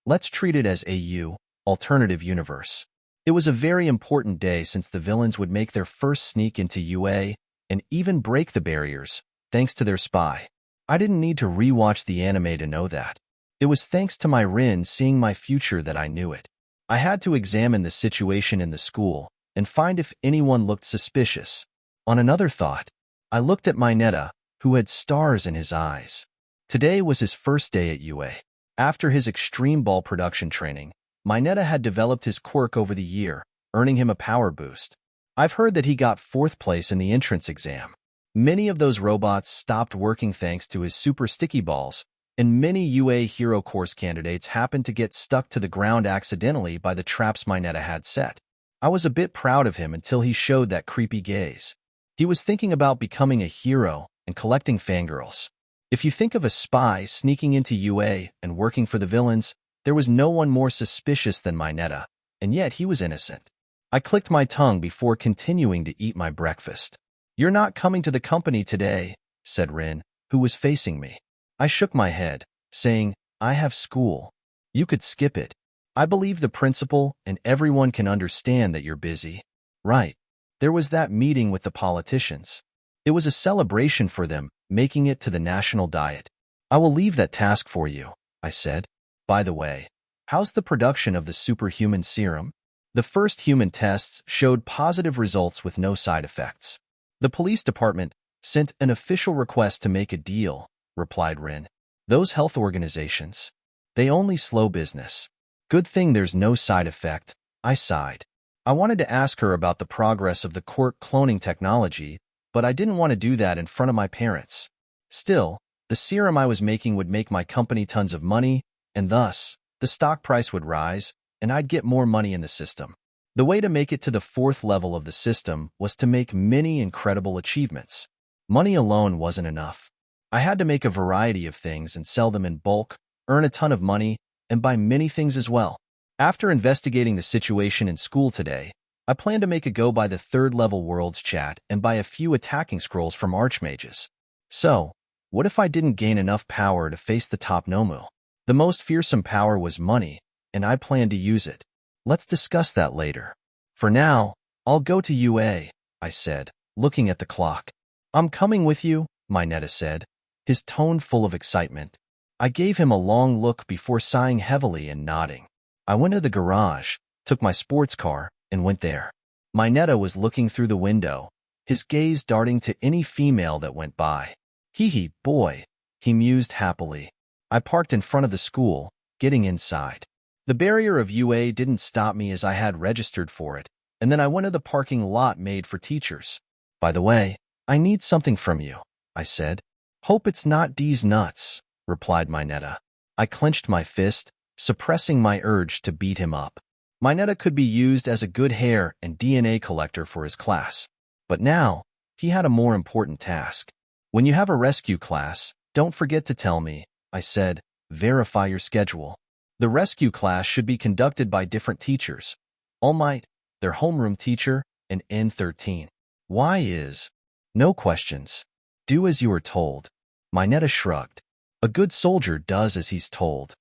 Let's treat it as AU, Alternative Universe. It was a very important day since the villains would make their first sneak into UA and even break the barriers, thanks to their spy. I didn't need to rewatch the anime to know that. It was thanks to my Rin seeing my future that I knew it. I had to examine the situation in the school and find if anyone looked suspicious. On another thought, I looked at Mineta, who had stars in his eyes. Today was his first day at UA. After his extreme ball production training, Mineta had developed his quirk over the year, earning him a power boost. I've heard that he got 4th place in the entrance exam. Many of those robots stopped working thanks to his super sticky balls, and many UA hero course candidates happened to get stuck to the ground accidentally by the traps Mineta had set. I was a bit proud of him until he showed that creepy gaze. He was thinking about becoming a hero and collecting fangirls. If you think of a spy sneaking into UA and working for the villains, there was no one more suspicious than Mineta, and yet he was innocent. I clicked my tongue before continuing to eat my breakfast. "You're not coming to the company today," said Rin, who was facing me. I shook my head, saying, "I have school. You could skip it. I believe the principal and everyone can understand that you're busy." Right. There was that meeting with the politicians. It was a celebration for them, making it to the national diet. "I will leave that task for you," I said. "By the way, how's the production of the superhuman serum?" "The first human tests showed positive results with no side effects. The police department sent an official request to make a deal," replied Rin. "Those health organizations, they only slow business. Good thing there's no side effect," I sighed. I wanted to ask her about the progress of the Quirk cloning technology, but I didn't want to do that in front of my parents. Still, the serum I was making would make my company tons of money, and thus, the stock price would rise, and I'd get more money in the system. The way to make it to the 4th level of the system was to make many incredible achievements. Money alone wasn't enough. I had to make a variety of things and sell them in bulk, earn a ton of money, and buy many things as well. After investigating the situation in school today, I plan to make a go by the 3rd level Worlds chat and buy a few attacking scrolls from archmages. So, what if I didn't gain enough power to face the top Nomu? The most fearsome power was money, and I plan to use it. Let's discuss that later. For now, I'll go to UA, I said, looking at the clock. "I'm coming with you," Mineta said, his tone full of excitement. I gave him a long look before sighing heavily and nodding. I went to the garage, took my sports car, and went there. Mineta was looking through the window, his gaze darting to any female that went by. "Hee boy," he mused happily. I parked in front of the school, getting inside. The barrier of UA didn't stop me as I had registered for it, and then I went to the parking lot made for teachers. "By the way, I need something from you," I said. "Hope it's not D's nuts," replied Mineta. I clenched my fist, suppressing my urge to beat him up. Mineta could be used as a good hair and DNA collector for his class. But now, he had a more important task. "When you have a rescue class, don't forget to tell me," I said. "Verify your schedule. The rescue class should be conducted by different teachers. All Might, their homeroom teacher, and N13. Y is. No questions. Do as you are told." Mineta shrugged. "A good soldier does as he's told."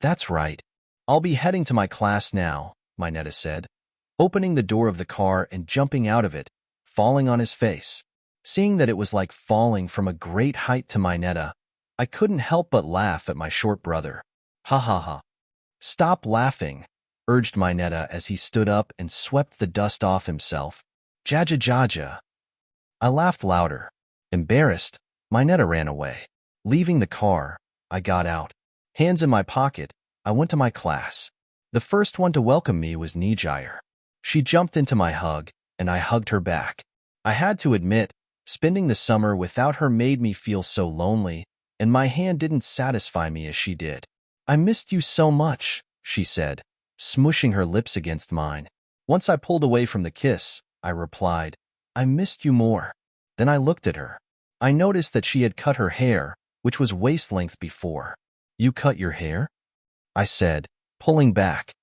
"That's right. I'll be heading to my class now," Mineta said, opening the door of the car and jumping out of it, falling on his face. Seeing that it was like falling from a great height to Mineta, I couldn't help but laugh at my short brother. "Ha ha ha." "Stop laughing," urged Mineta as he stood up and swept the dust off himself. "Jaja jaja." I laughed louder. Embarrassed, Mineta ran away. Leaving the car, I got out. Hands in my pocket, I went to my class. The first one to welcome me was Nire. She jumped into my hug, and I hugged her back. I had to admit, spending the summer without her made me feel so lonely, and my hand didn't satisfy me as she did. "I missed you so much," she said, smushing her lips against mine. Once I pulled away from the kiss, I replied, "I missed you more." Then I looked at her. I noticed that she had cut her hair, which was waist-length before. "You cut your hair?" I said, pulling back.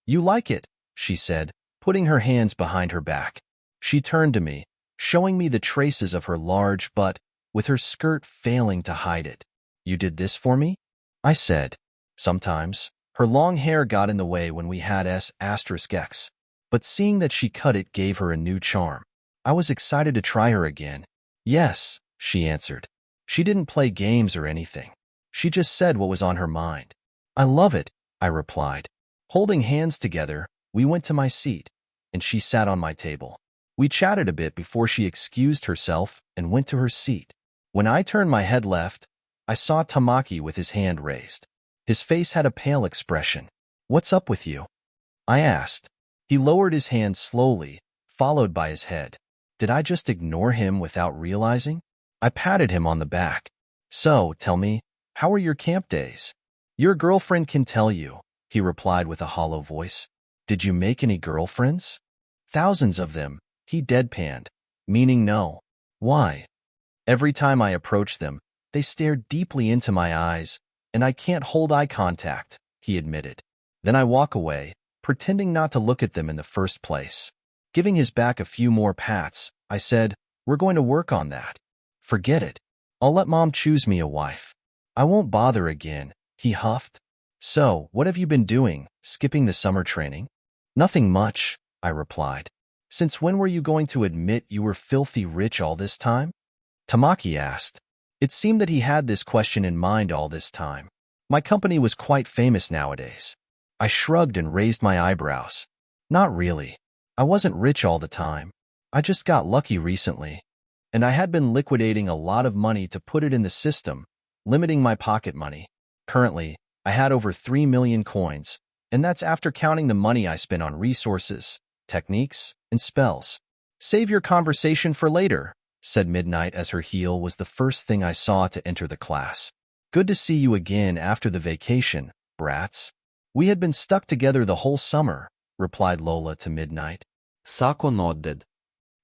You like it," she said, putting her hands behind her back. She turned to me, showing me the traces of her large butt, with her skirt failing to hide it. "You did this for me?" I said. Sometimes, her long hair got in the way when we had S*X, but seeing that she cut it gave her a new charm. I was excited to try her again. "Yes," she answered. She didn't play games or anything. She just said what was on her mind. "I love it," I replied. Holding hands together, we went to my seat, and she sat on my table. We chatted a bit before she excused herself and went to her seat. When I turned my head left, I saw Tamaki with his hand raised. His face had a pale expression. "What's up with you?" I asked. He lowered his hand slowly, followed by his head. Did I just ignore him without realizing? I patted him on the back. "So, tell me, how are your camp days?" "Your girlfriend can tell you," he replied with a hollow voice. "Did you make any girlfriends?" "Thousands of them," he deadpanned, meaning no. "Why?" "Every time I approach them, they stare deeply into my eyes, and I can't hold eye contact," he admitted. "Then I walk away, pretending not to look at them in the first place. Giving his back a few more pats, I said, "We're going to work on that." "Forget it. I'll let Mom choose me a wife." "I won't bother again," he huffed. "So, what have you been doing, skipping the summer training?" "Nothing much," I replied. "Since when were you going to admit you were filthy rich all this time?" Tamaki asked. It seemed that he had this question in mind all this time. My company was quite famous nowadays. I shrugged and raised my eyebrows. "Not really. I wasn't rich all the time. I just got lucky recently. And I had been liquidating a lot of money to put it in the system, limiting my pocket money. Currently, I had over 3 million coins, and that's after counting the money I spent on resources, techniques, and spells." "Save your conversation for later," said Midnight as her heel was the first thing I saw to enter the class. "Good to see you again after the vacation, brats." "We had been stuck together the whole summer," replied Lola to Midnight. Sako nodded.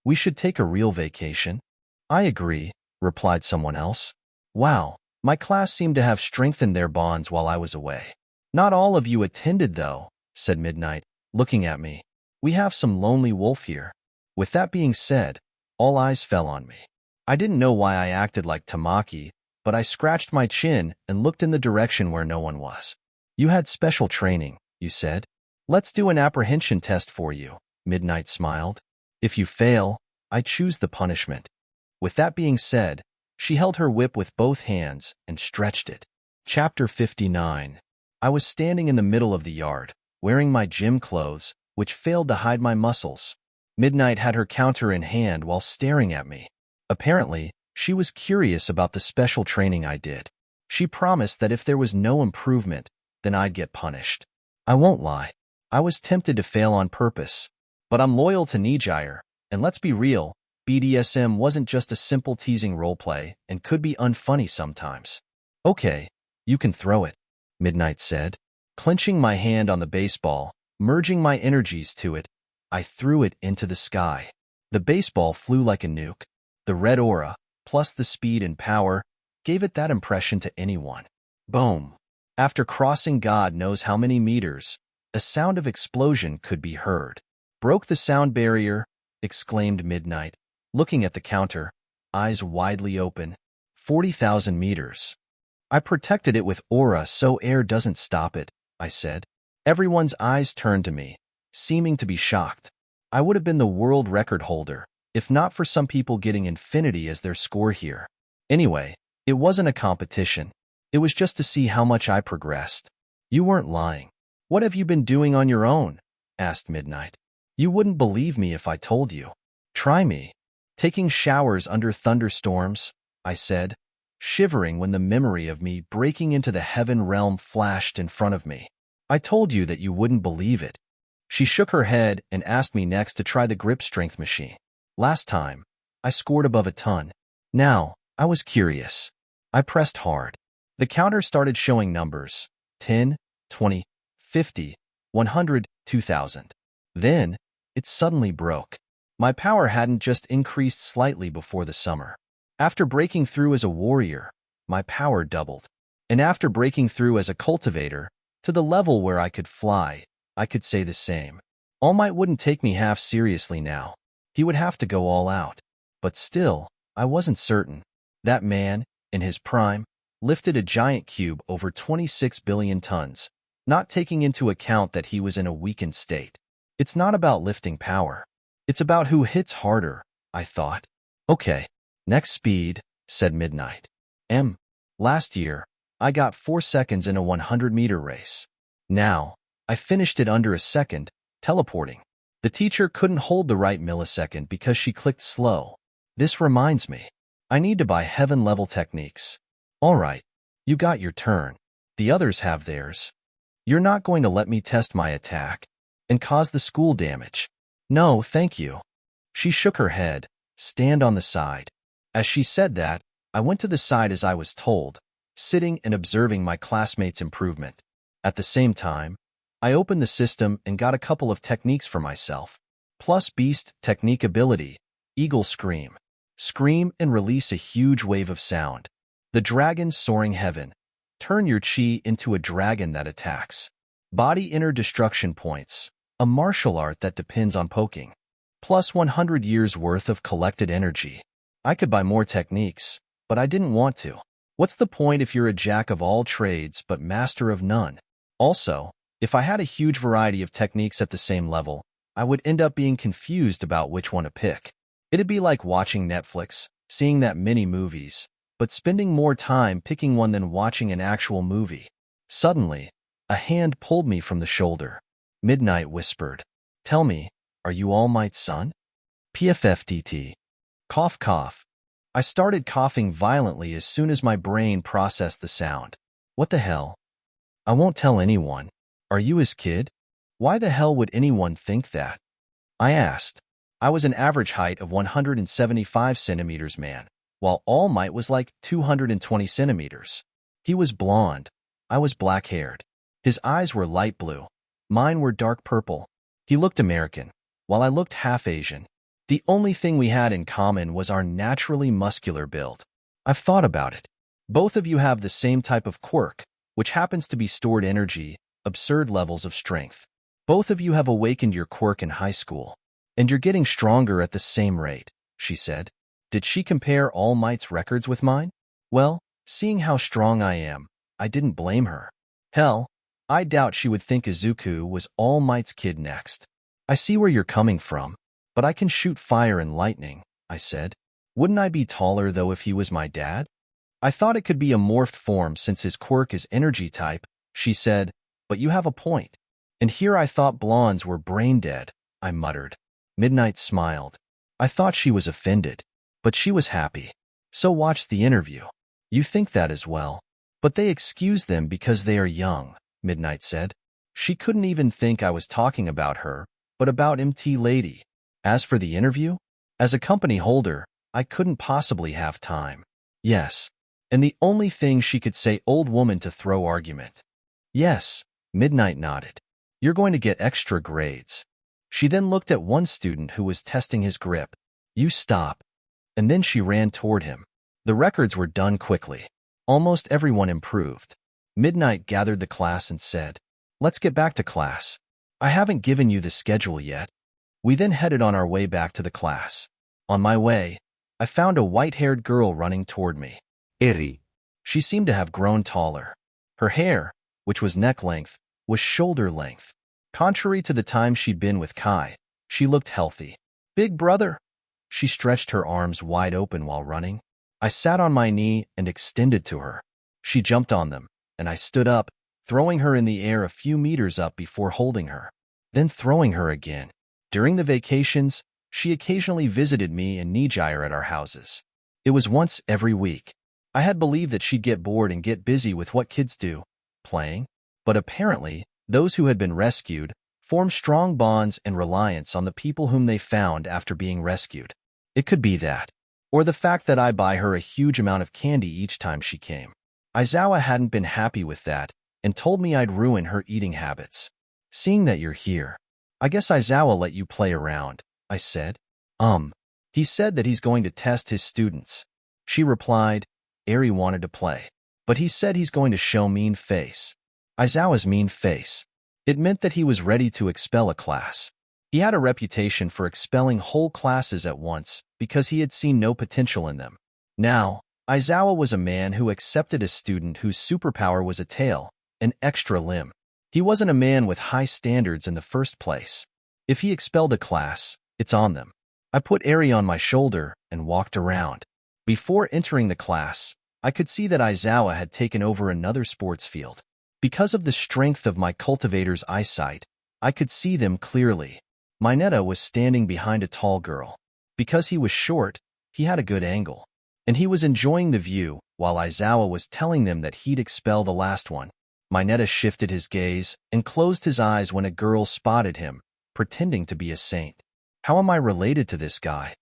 "We should take a real vacation." "I agree," replied someone else. "Wow, my class seemed to have strengthened their bonds while I was away." "Not all of you attended, though," said Midnight, looking at me. "We have some lonely wolf here." With that being said, all eyes fell on me. I didn't know why I acted like Tamaki, but I scratched my chin and looked in the direction where no one was. "You had special training," you said. "Let's do an apprehension test for you," Midnight smiled. "If you fail, I choose the punishment." With that being said, she held her whip with both hands and stretched it. Chapter 59. I was standing in the middle of the yard, wearing my gym clothes, which failed to hide my muscles. Midnight had her counter in hand while staring at me. Apparently, she was curious about the special training I did. She promised that if there was no improvement, then I'd get punished. I won't lie. I was tempted to fail on purpose. But I'm loyal to Nire, and let's be real, BDSM wasn't just a simple teasing roleplay and could be unfunny sometimes. "Okay, you can throw it," Midnight said. Clenching my hand on the baseball, merging my energies to it, I threw it into the sky. The baseball flew like a nuke. The red aura, plus the speed and power, gave it that impression to anyone. Boom. After crossing God knows how many meters, a sound of explosion could be heard. "Broke the sound barrier," exclaimed Midnight, looking at the counter, eyes widely open. 40,000 meters. "I protected it with aura so air doesn't stop it," I said. Everyone's eyes turned to me, seeming to be shocked. I would have been the world record holder, if not for some people getting infinity as their score here. Anyway, it wasn't a competition. It was just to see how much I progressed. "You weren't lying." "What have you been doing on your own?" asked Midnight. "You wouldn't believe me if I told you." "Try me." "Taking showers under thunderstorms," I said, shivering when the memory of me breaking into the heaven realm flashed in front of me. "I told you that you wouldn't believe it." She shook her head and asked me next to try the grip strength machine. Last time, I scored above a ton. Now, I was curious. I pressed hard. The counter started showing numbers: 10, 20, 50, 100, 2,000. Then, it suddenly broke. My power hadn't just increased slightly before the summer. After breaking through as a warrior, my power doubled. And after breaking through as a cultivator, to the level where I could fly, I could say the same. All Might wouldn't take me half seriously now. He would have to go all out. But still, I wasn't certain. That man, in his prime, lifted a giant cube over 26 billion tons, not taking into account that he was in a weakened state. It's not about lifting power. It's about who hits harder, I thought. "Okay, next speed," said Midnight. Last year, I got 4 seconds in a 100-meter race. Now, I finished it under a second, teleporting. The teacher couldn't hold the right millisecond because she clicked slow. This reminds me. I need to buy heaven-level techniques. All right, you got your turn. The others have theirs. You're not going to let me test my attack and cause the school damage. "No, thank you." She shook her head. "Stand on the side." As she said that, I went to the side as I was told, sitting and observing my classmates' improvement. At the same time, I opened the system and got a couple of techniques for myself. Plus Beast technique ability, Eagle Scream. Scream and release a huge wave of sound. The dragon soaring heaven. Turn your chi into a dragon that attacks. Body inner destruction points. A martial art that depends on poking. Plus 100 years worth of collected energy. I could buy more techniques, but I didn't want to. What's the point if you're a jack of all trades but master of none? Also, if I had a huge variety of techniques at the same level, I would end up being confused about which one to pick. It'd be like watching Netflix, seeing that many movies, but spending more time picking one than watching an actual movie. Suddenly, a hand pulled me from the shoulder. Midnight whispered, "Tell me, are you All Might's son?" PFFTT. Cough cough. I started coughing violently as soon as my brain processed the sound. What the hell? I won't tell anyone. Are you his kid? Why the hell would anyone think that? I asked. I was an average height of 175 centimeters man, while All Might was like 220 centimeters. He was blonde. I was black-haired. His eyes were light blue. Mine were dark purple. He looked American, while I looked half Asian. The only thing we had in common was our naturally muscular build. I've thought about it. Both of you have the same type of quirk, which happens to be stored energy, absurd levels of strength. Both of you have awakened your quirk in high school, and you're getting stronger at the same rate, she said. Did she compare All Might's records with mine? Well, seeing how strong I am, I didn't blame her. Hell, I doubt she would think Izuku was All Might's kid next. I see where you're coming from, but I can shoot fire and lightning, I said. Wouldn't I be taller, though, if he was my dad? I thought it could be a morphed form since his quirk is energy type, she said, but you have a point. And here I thought blondes were brain dead, I muttered. Midnight smiled. I thought she was offended, but she was happy. So watch the interview. You think that as well. But they excuse them because they are young, Midnight said. She couldn't even think I was talking about her, but about MT Lady. As for the interview, as a company holder, I couldn't possibly have time. Yes. And the only thing she could say, old woman, to throw argument. Yes, Midnight nodded. You're going to get extra grades. She then looked at one student who was testing his grip. You stop. And then she ran toward him. The records were done quickly. Almost everyone improved. Midnight gathered the class and said, "Let's get back to class. I haven't given you the schedule yet." We then headed on our way back to the class. On my way, I found a white-haired girl running toward me. Eri. She seemed to have grown taller. Her hair, which was neck length, was shoulder length. Contrary to the time she'd been with Kai, she looked healthy. Big brother. She stretched her arms wide open while running. I sat on my knee and extended to her. She jumped on them, and I stood up, throwing her in the air a few meters up before holding her, then throwing her again. During the vacations, she occasionally visited me and Nire at our houses. It was once every week. I had believed that she'd get bored and get busy with what kids do, playing. But apparently, those who had been rescued formed strong bonds and reliance on the people whom they found after being rescued. It could be that, or the fact that I buy her a huge amount of candy each time she came. Aizawa hadn't been happy with that and told me I'd ruin her eating habits. Seeing that you're here, I guess Aizawa let you play around, I said. He said that he's going to test his students. She replied, Eri wanted to play, but he said he's going to show mean face. Aizawa's mean face. It meant that he was ready to expel a class. He had a reputation for expelling whole classes at once because he had seen no potential in them. Now, Aizawa was a man who accepted a student whose superpower was a tail, an extra limb. He wasn't a man with high standards in the first place. If he expelled a class, it's on them. I put Eri on my shoulder and walked around. Before entering the class, I could see that Aizawa had taken over another sports field. Because of the strength of my cultivator's eyesight, I could see them clearly. Mineta was standing behind a tall girl. Because he was short, he had a good angle. And he was enjoying the view while Aizawa was telling them that he'd expel the last one. Mineta shifted his gaze and closed his eyes when a girl spotted him, pretending to be a saint. How am I related to this guy?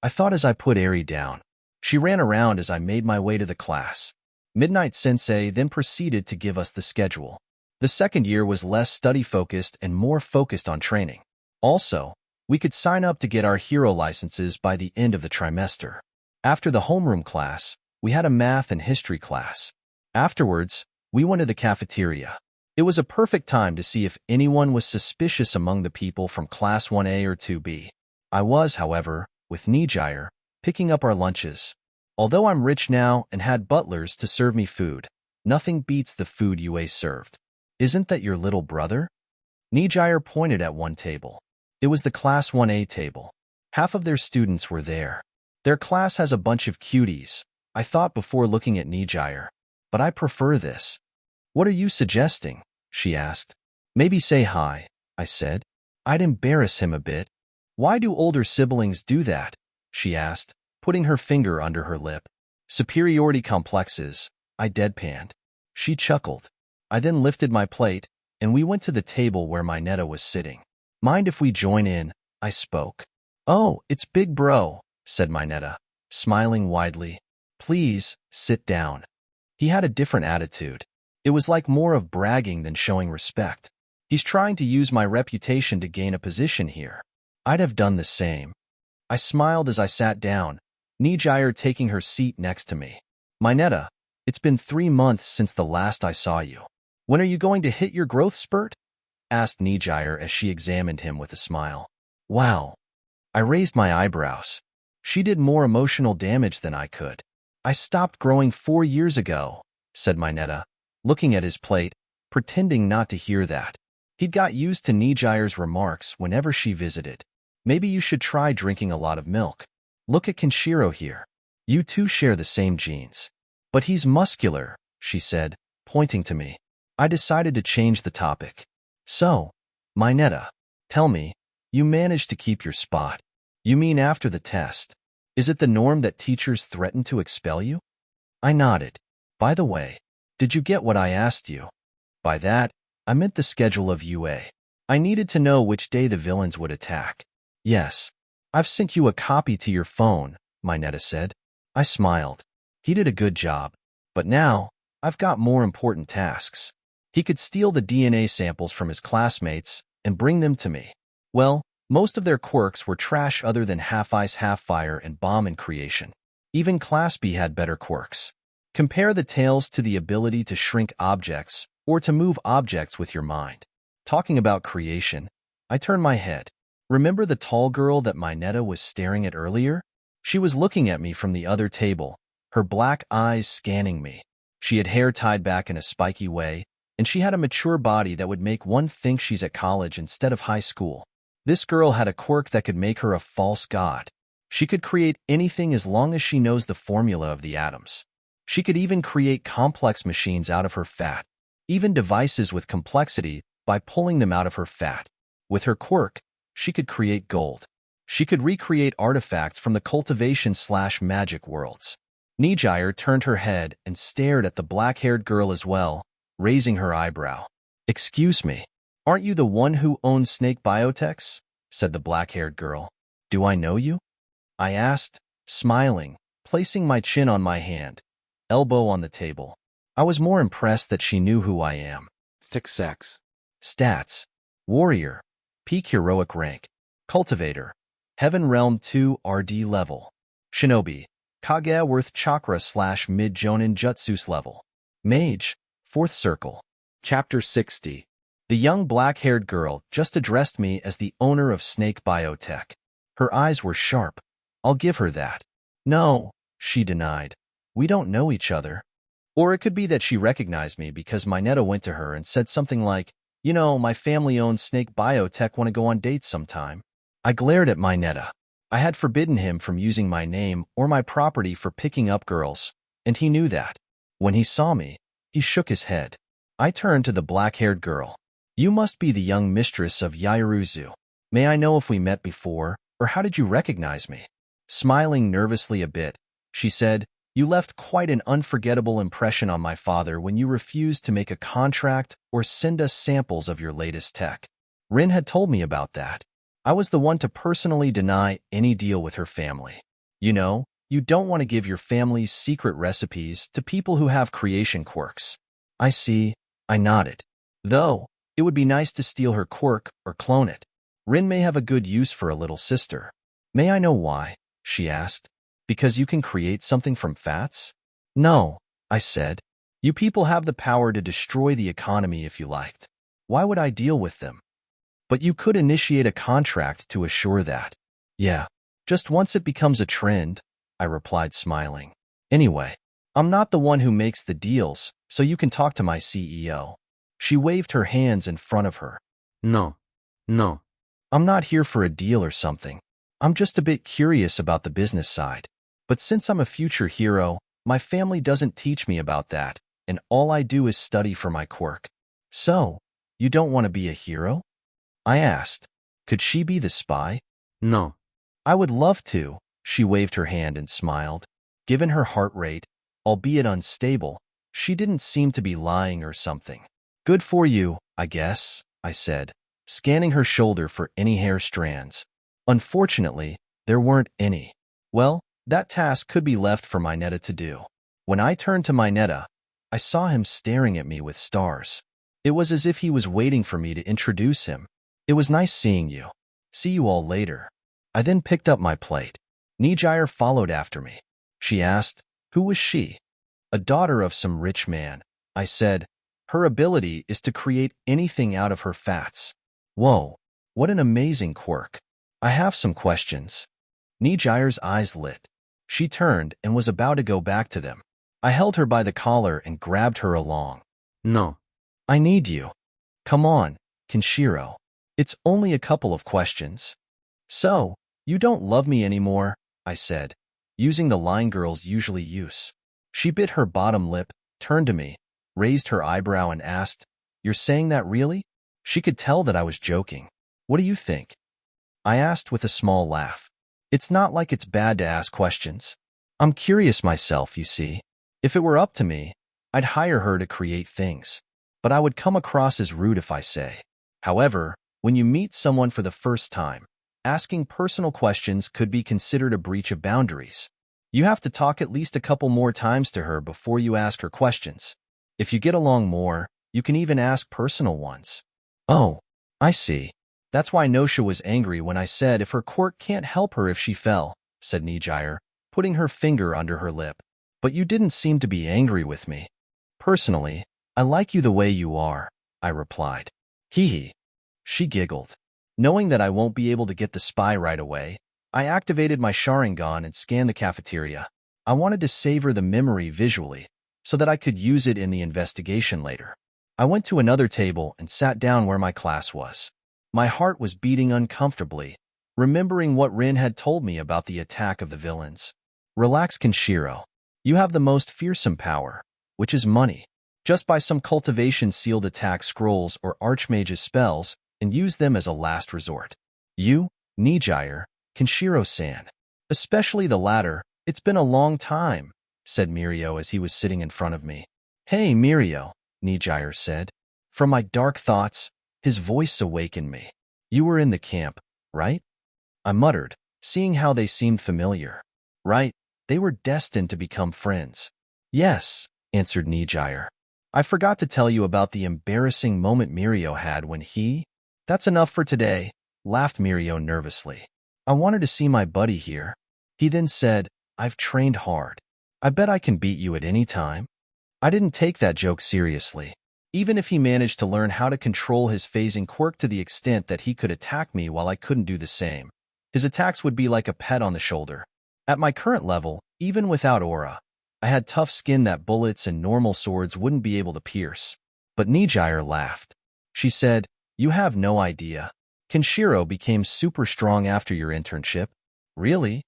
I thought as I put Eri down. She ran around as I made my way to the class. Midnight Sensei then proceeded to give us the schedule. The second year was less study-focused and more focused on training. Also, we could sign up to get our hero licenses by the end of the trimester. After the homeroom class, we had a math and history class. Afterwards, we went to the cafeteria. It was a perfect time to see if anyone was suspicious among the people from Class 1A or 2B. I was, however, with Nire, picking up our lunches. Although I'm rich now and had butlers to serve me food, nothing beats the food UA served. Isn't that your little brother? Nire pointed at one table. It was the Class 1A table. Half of their students were there. Their class has a bunch of cuties, I thought before looking at Nire. But I prefer this. What are you suggesting? She asked. Maybe say hi, I said. I'd embarrass him a bit. Why do older siblings do that? She asked, putting her finger under her lip. Superiority complexes, I deadpanned. She chuckled. I then lifted my plate, and we went to the table where Minetta was sitting. Mind if we join in? I spoke. Oh, it's big bro, said Minetta, smiling widely. Please, sit down. He had a different attitude. It was like more of bragging than showing respect. He's trying to use my reputation to gain a position here. I'd have done the same. I smiled as I sat down, Nire taking her seat next to me. Minetta, it's been 3 months since the last I saw you. When are you going to hit your growth spurt? Asked Nire as she examined him with a smile. Wow. I raised my eyebrows. She did more emotional damage than I could. I stopped growing 4 years ago, said Minetta, looking at his plate, pretending not to hear that. He'd got used to Nijire's remarks whenever she visited. Maybe you should try drinking a lot of milk. Look at Kenshiro here. You two share the same genes. But he's muscular, she said, pointing to me. I decided to change the topic. So, Minetta, tell me, you managed to keep your spot. You mean after the test? Is it the norm that teachers threaten to expel you? I nodded. By the way, did you get what I asked you? By that, I meant the schedule of UA. I needed to know which day the villains would attack. Yes. I've sent you a copy to your phone, Minetta said. I smiled. He did a good job. But now, I've got more important tasks. He could steal the DNA samples from his classmates and bring them to me. Well, most of their quirks were trash other than half ice, half fire, and bomb and creation. Even Class B had better quirks. Compare the tails to the ability to shrink objects or to move objects with your mind. Talking about creation, I turned my head. Remember the tall girl that Minetta was staring at earlier? She was looking at me from the other table, her black eyes scanning me. She had hair tied back in a spiky way, and she had a mature body that would make one think she's at college instead of high school. This girl had a quirk that could make her a false god. She could create anything as long as she knows the formula of the atoms. She could even create complex machines out of her fat, even devices with complexity by pulling them out of her fat. With her quirk, she could create gold. She could recreate artifacts from the cultivation/magic worlds. Nire turned her head and stared at the black-haired girl as well, raising her eyebrow. Excuse me, aren't you the one who owns Snake Biotechs? Said the black-haired girl. Do I know you? I asked, smiling, placing my chin on my hand, elbow on the table. I was more impressed that she knew who I am. Thick sex. Stats. Warrior. Peak heroic rank. Cultivator. Heaven Realm 2 RD level. Shinobi. Kage Worth Chakra/Mid Jonin Jutsus level. Mage. 4th circle. Chapter 60. The young black-haired girl just addressed me as the owner of Snake Biotech. Her eyes were sharp. I'll give her that. No, she denied. We don't know each other. Or it could be that she recognized me because Minetta went to her and said something like, you know, my family owns Snake Biotech, want to go on dates sometime. I glared at Minetta. I had forbidden him from using my name or my property for picking up girls, and he knew that. When he saw me, he shook his head. I turned to the black-haired girl. You must be the young mistress of Yairuzu. May I know if we met before, or how did you recognize me? Smiling nervously a bit, she said, you left quite an unforgettable impression on my father when you refused to make a contract or send us samples of your latest tech. Rin had told me about that. I was the one to personally deny any deal with her family. You know, you don't want to give your family's secret recipes to people who have creation quirks. I see, I nodded. Though, it would be nice to steal her quirk or clone it. Rin may have a good use for a little sister. May I know why? She asked. Because you can create something from fats? No, I said. You people have the power to destroy the economy if you liked. Why would I deal with them? But you could initiate a contract to assure that. Yeah, just once it becomes a trend, I replied smiling. Anyway, I'm not the one who makes the deals, so you can talk to my CEO. She waved her hands in front of her. No. No. I'm not here for a deal or something. I'm just a bit curious about the business side. But since I'm a future hero, my family doesn't teach me about that, and all I do is study for my quirk. So, you don't want to be a hero? I asked. Could she be the spy? No. I would love to, she waved her hand and smiled. Given her heart rate, albeit unstable, she didn't seem to be lying or something. Good for you, I guess, I said, scanning her shoulder for any hair strands. Unfortunately, there weren't any. Well, that task could be left for Mineta to do. When I turned to Mineta, I saw him staring at me with stars. It was as if he was waiting for me to introduce him. It was nice seeing you. See you all later. I then picked up my plate. Nire followed after me. She asked, who was she? A daughter of some rich man, I said. Her ability is to create anything out of her fats. Whoa, what an amazing quirk. I have some questions. Nire's eyes lit. She turned and was about to go back to them. I held her by the collar and grabbed her along. No. I need you. Come on, Kenshiro. It's only a couple of questions. So, you don't love me anymore, I said, using the line girls usually use. She bit her bottom lip, turned to me, raised her eyebrow and asked, You're saying that really? She could tell that I was joking. What do you think? I asked with a small laugh. It's not like it's bad to ask questions. I'm curious myself, you see. If it were up to me, I'd hire her to create things. But I would come across as rude if I say. However, when you meet someone for the first time, asking personal questions could be considered a breach of boundaries. You have to talk at least a couple more times to her before you ask her questions. If you get along more, you can even ask personal ones. Oh, I see. That's why Nosha was angry when I said if her quirk can't help her if she fell, said Nire, putting her finger under her lip. But you didn't seem to be angry with me. Personally, I like you the way you are, I replied. Hee hee. She giggled. Knowing that I won't be able to get the spy right away, I activated my Sharingan and scanned the cafeteria. I wanted to savor the memory visually, so that I could use it in the investigation later. I went to another table and sat down where my class was. My heart was beating uncomfortably, remembering what Rin had told me about the attack of the villains. Relax, Kenshiro. You have the most fearsome power, which is money. Just buy some cultivation sealed attack scrolls or archmage's spells and use them as a last resort. You, Nire, Kenshiro-san. Especially the latter. It's been a long time, said Mirio as he was sitting in front of me. Hey, Mirio, Nire said. From my dark thoughts, his voice awakened me. You were in the camp, right? I muttered, seeing how they seemed familiar. Right, they were destined to become friends. Yes, answered Nire. I forgot to tell you about the embarrassing moment Mirio had when he— That's enough for today, laughed Mirio nervously. I wanted to see my buddy here. He then said, I've trained hard. I bet I can beat you at any time. I didn't take that joke seriously. Even if he managed to learn how to control his phasing quirk to the extent that he could attack me while I couldn't do the same, his attacks would be like a pet on the shoulder. At my current level, even without aura, I had tough skin that bullets and normal swords wouldn't be able to pierce. But Nire laughed. She said, You have no idea. Kenshiro became super strong after your internship. Really?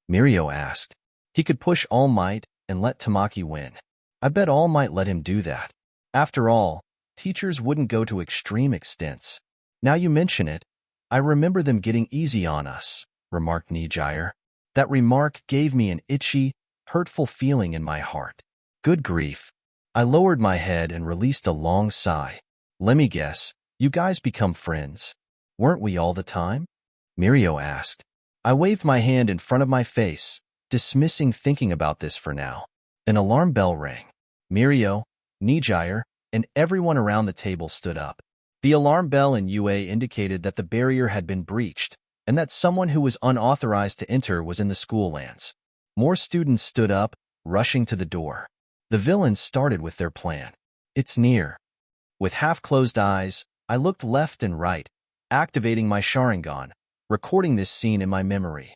Mirio asked. He could push All Might and let Tamaki win. I bet All Might let him do that. After all, teachers wouldn't go to extreme extents. Now you mention it, I remember them getting easy on us, remarked Nire. That remark gave me an itchy, hurtful feeling in my heart. Good grief. I lowered my head and released a long sigh. Let me guess, you guys become friends. Weren't we all the time? Mirio asked. I waved my hand in front of my face, dismissing thinking about this for now. An alarm bell rang. Mirio, Nire, and everyone around the table stood up. The alarm bell in UA indicated that the barrier had been breached, and that someone who was unauthorized to enter was in the school lands. More students stood up, rushing to the door. The villains started with their plan. It's Nire. With half-closed eyes, I looked left and right, activating my Sharingan, recording this scene in my memory.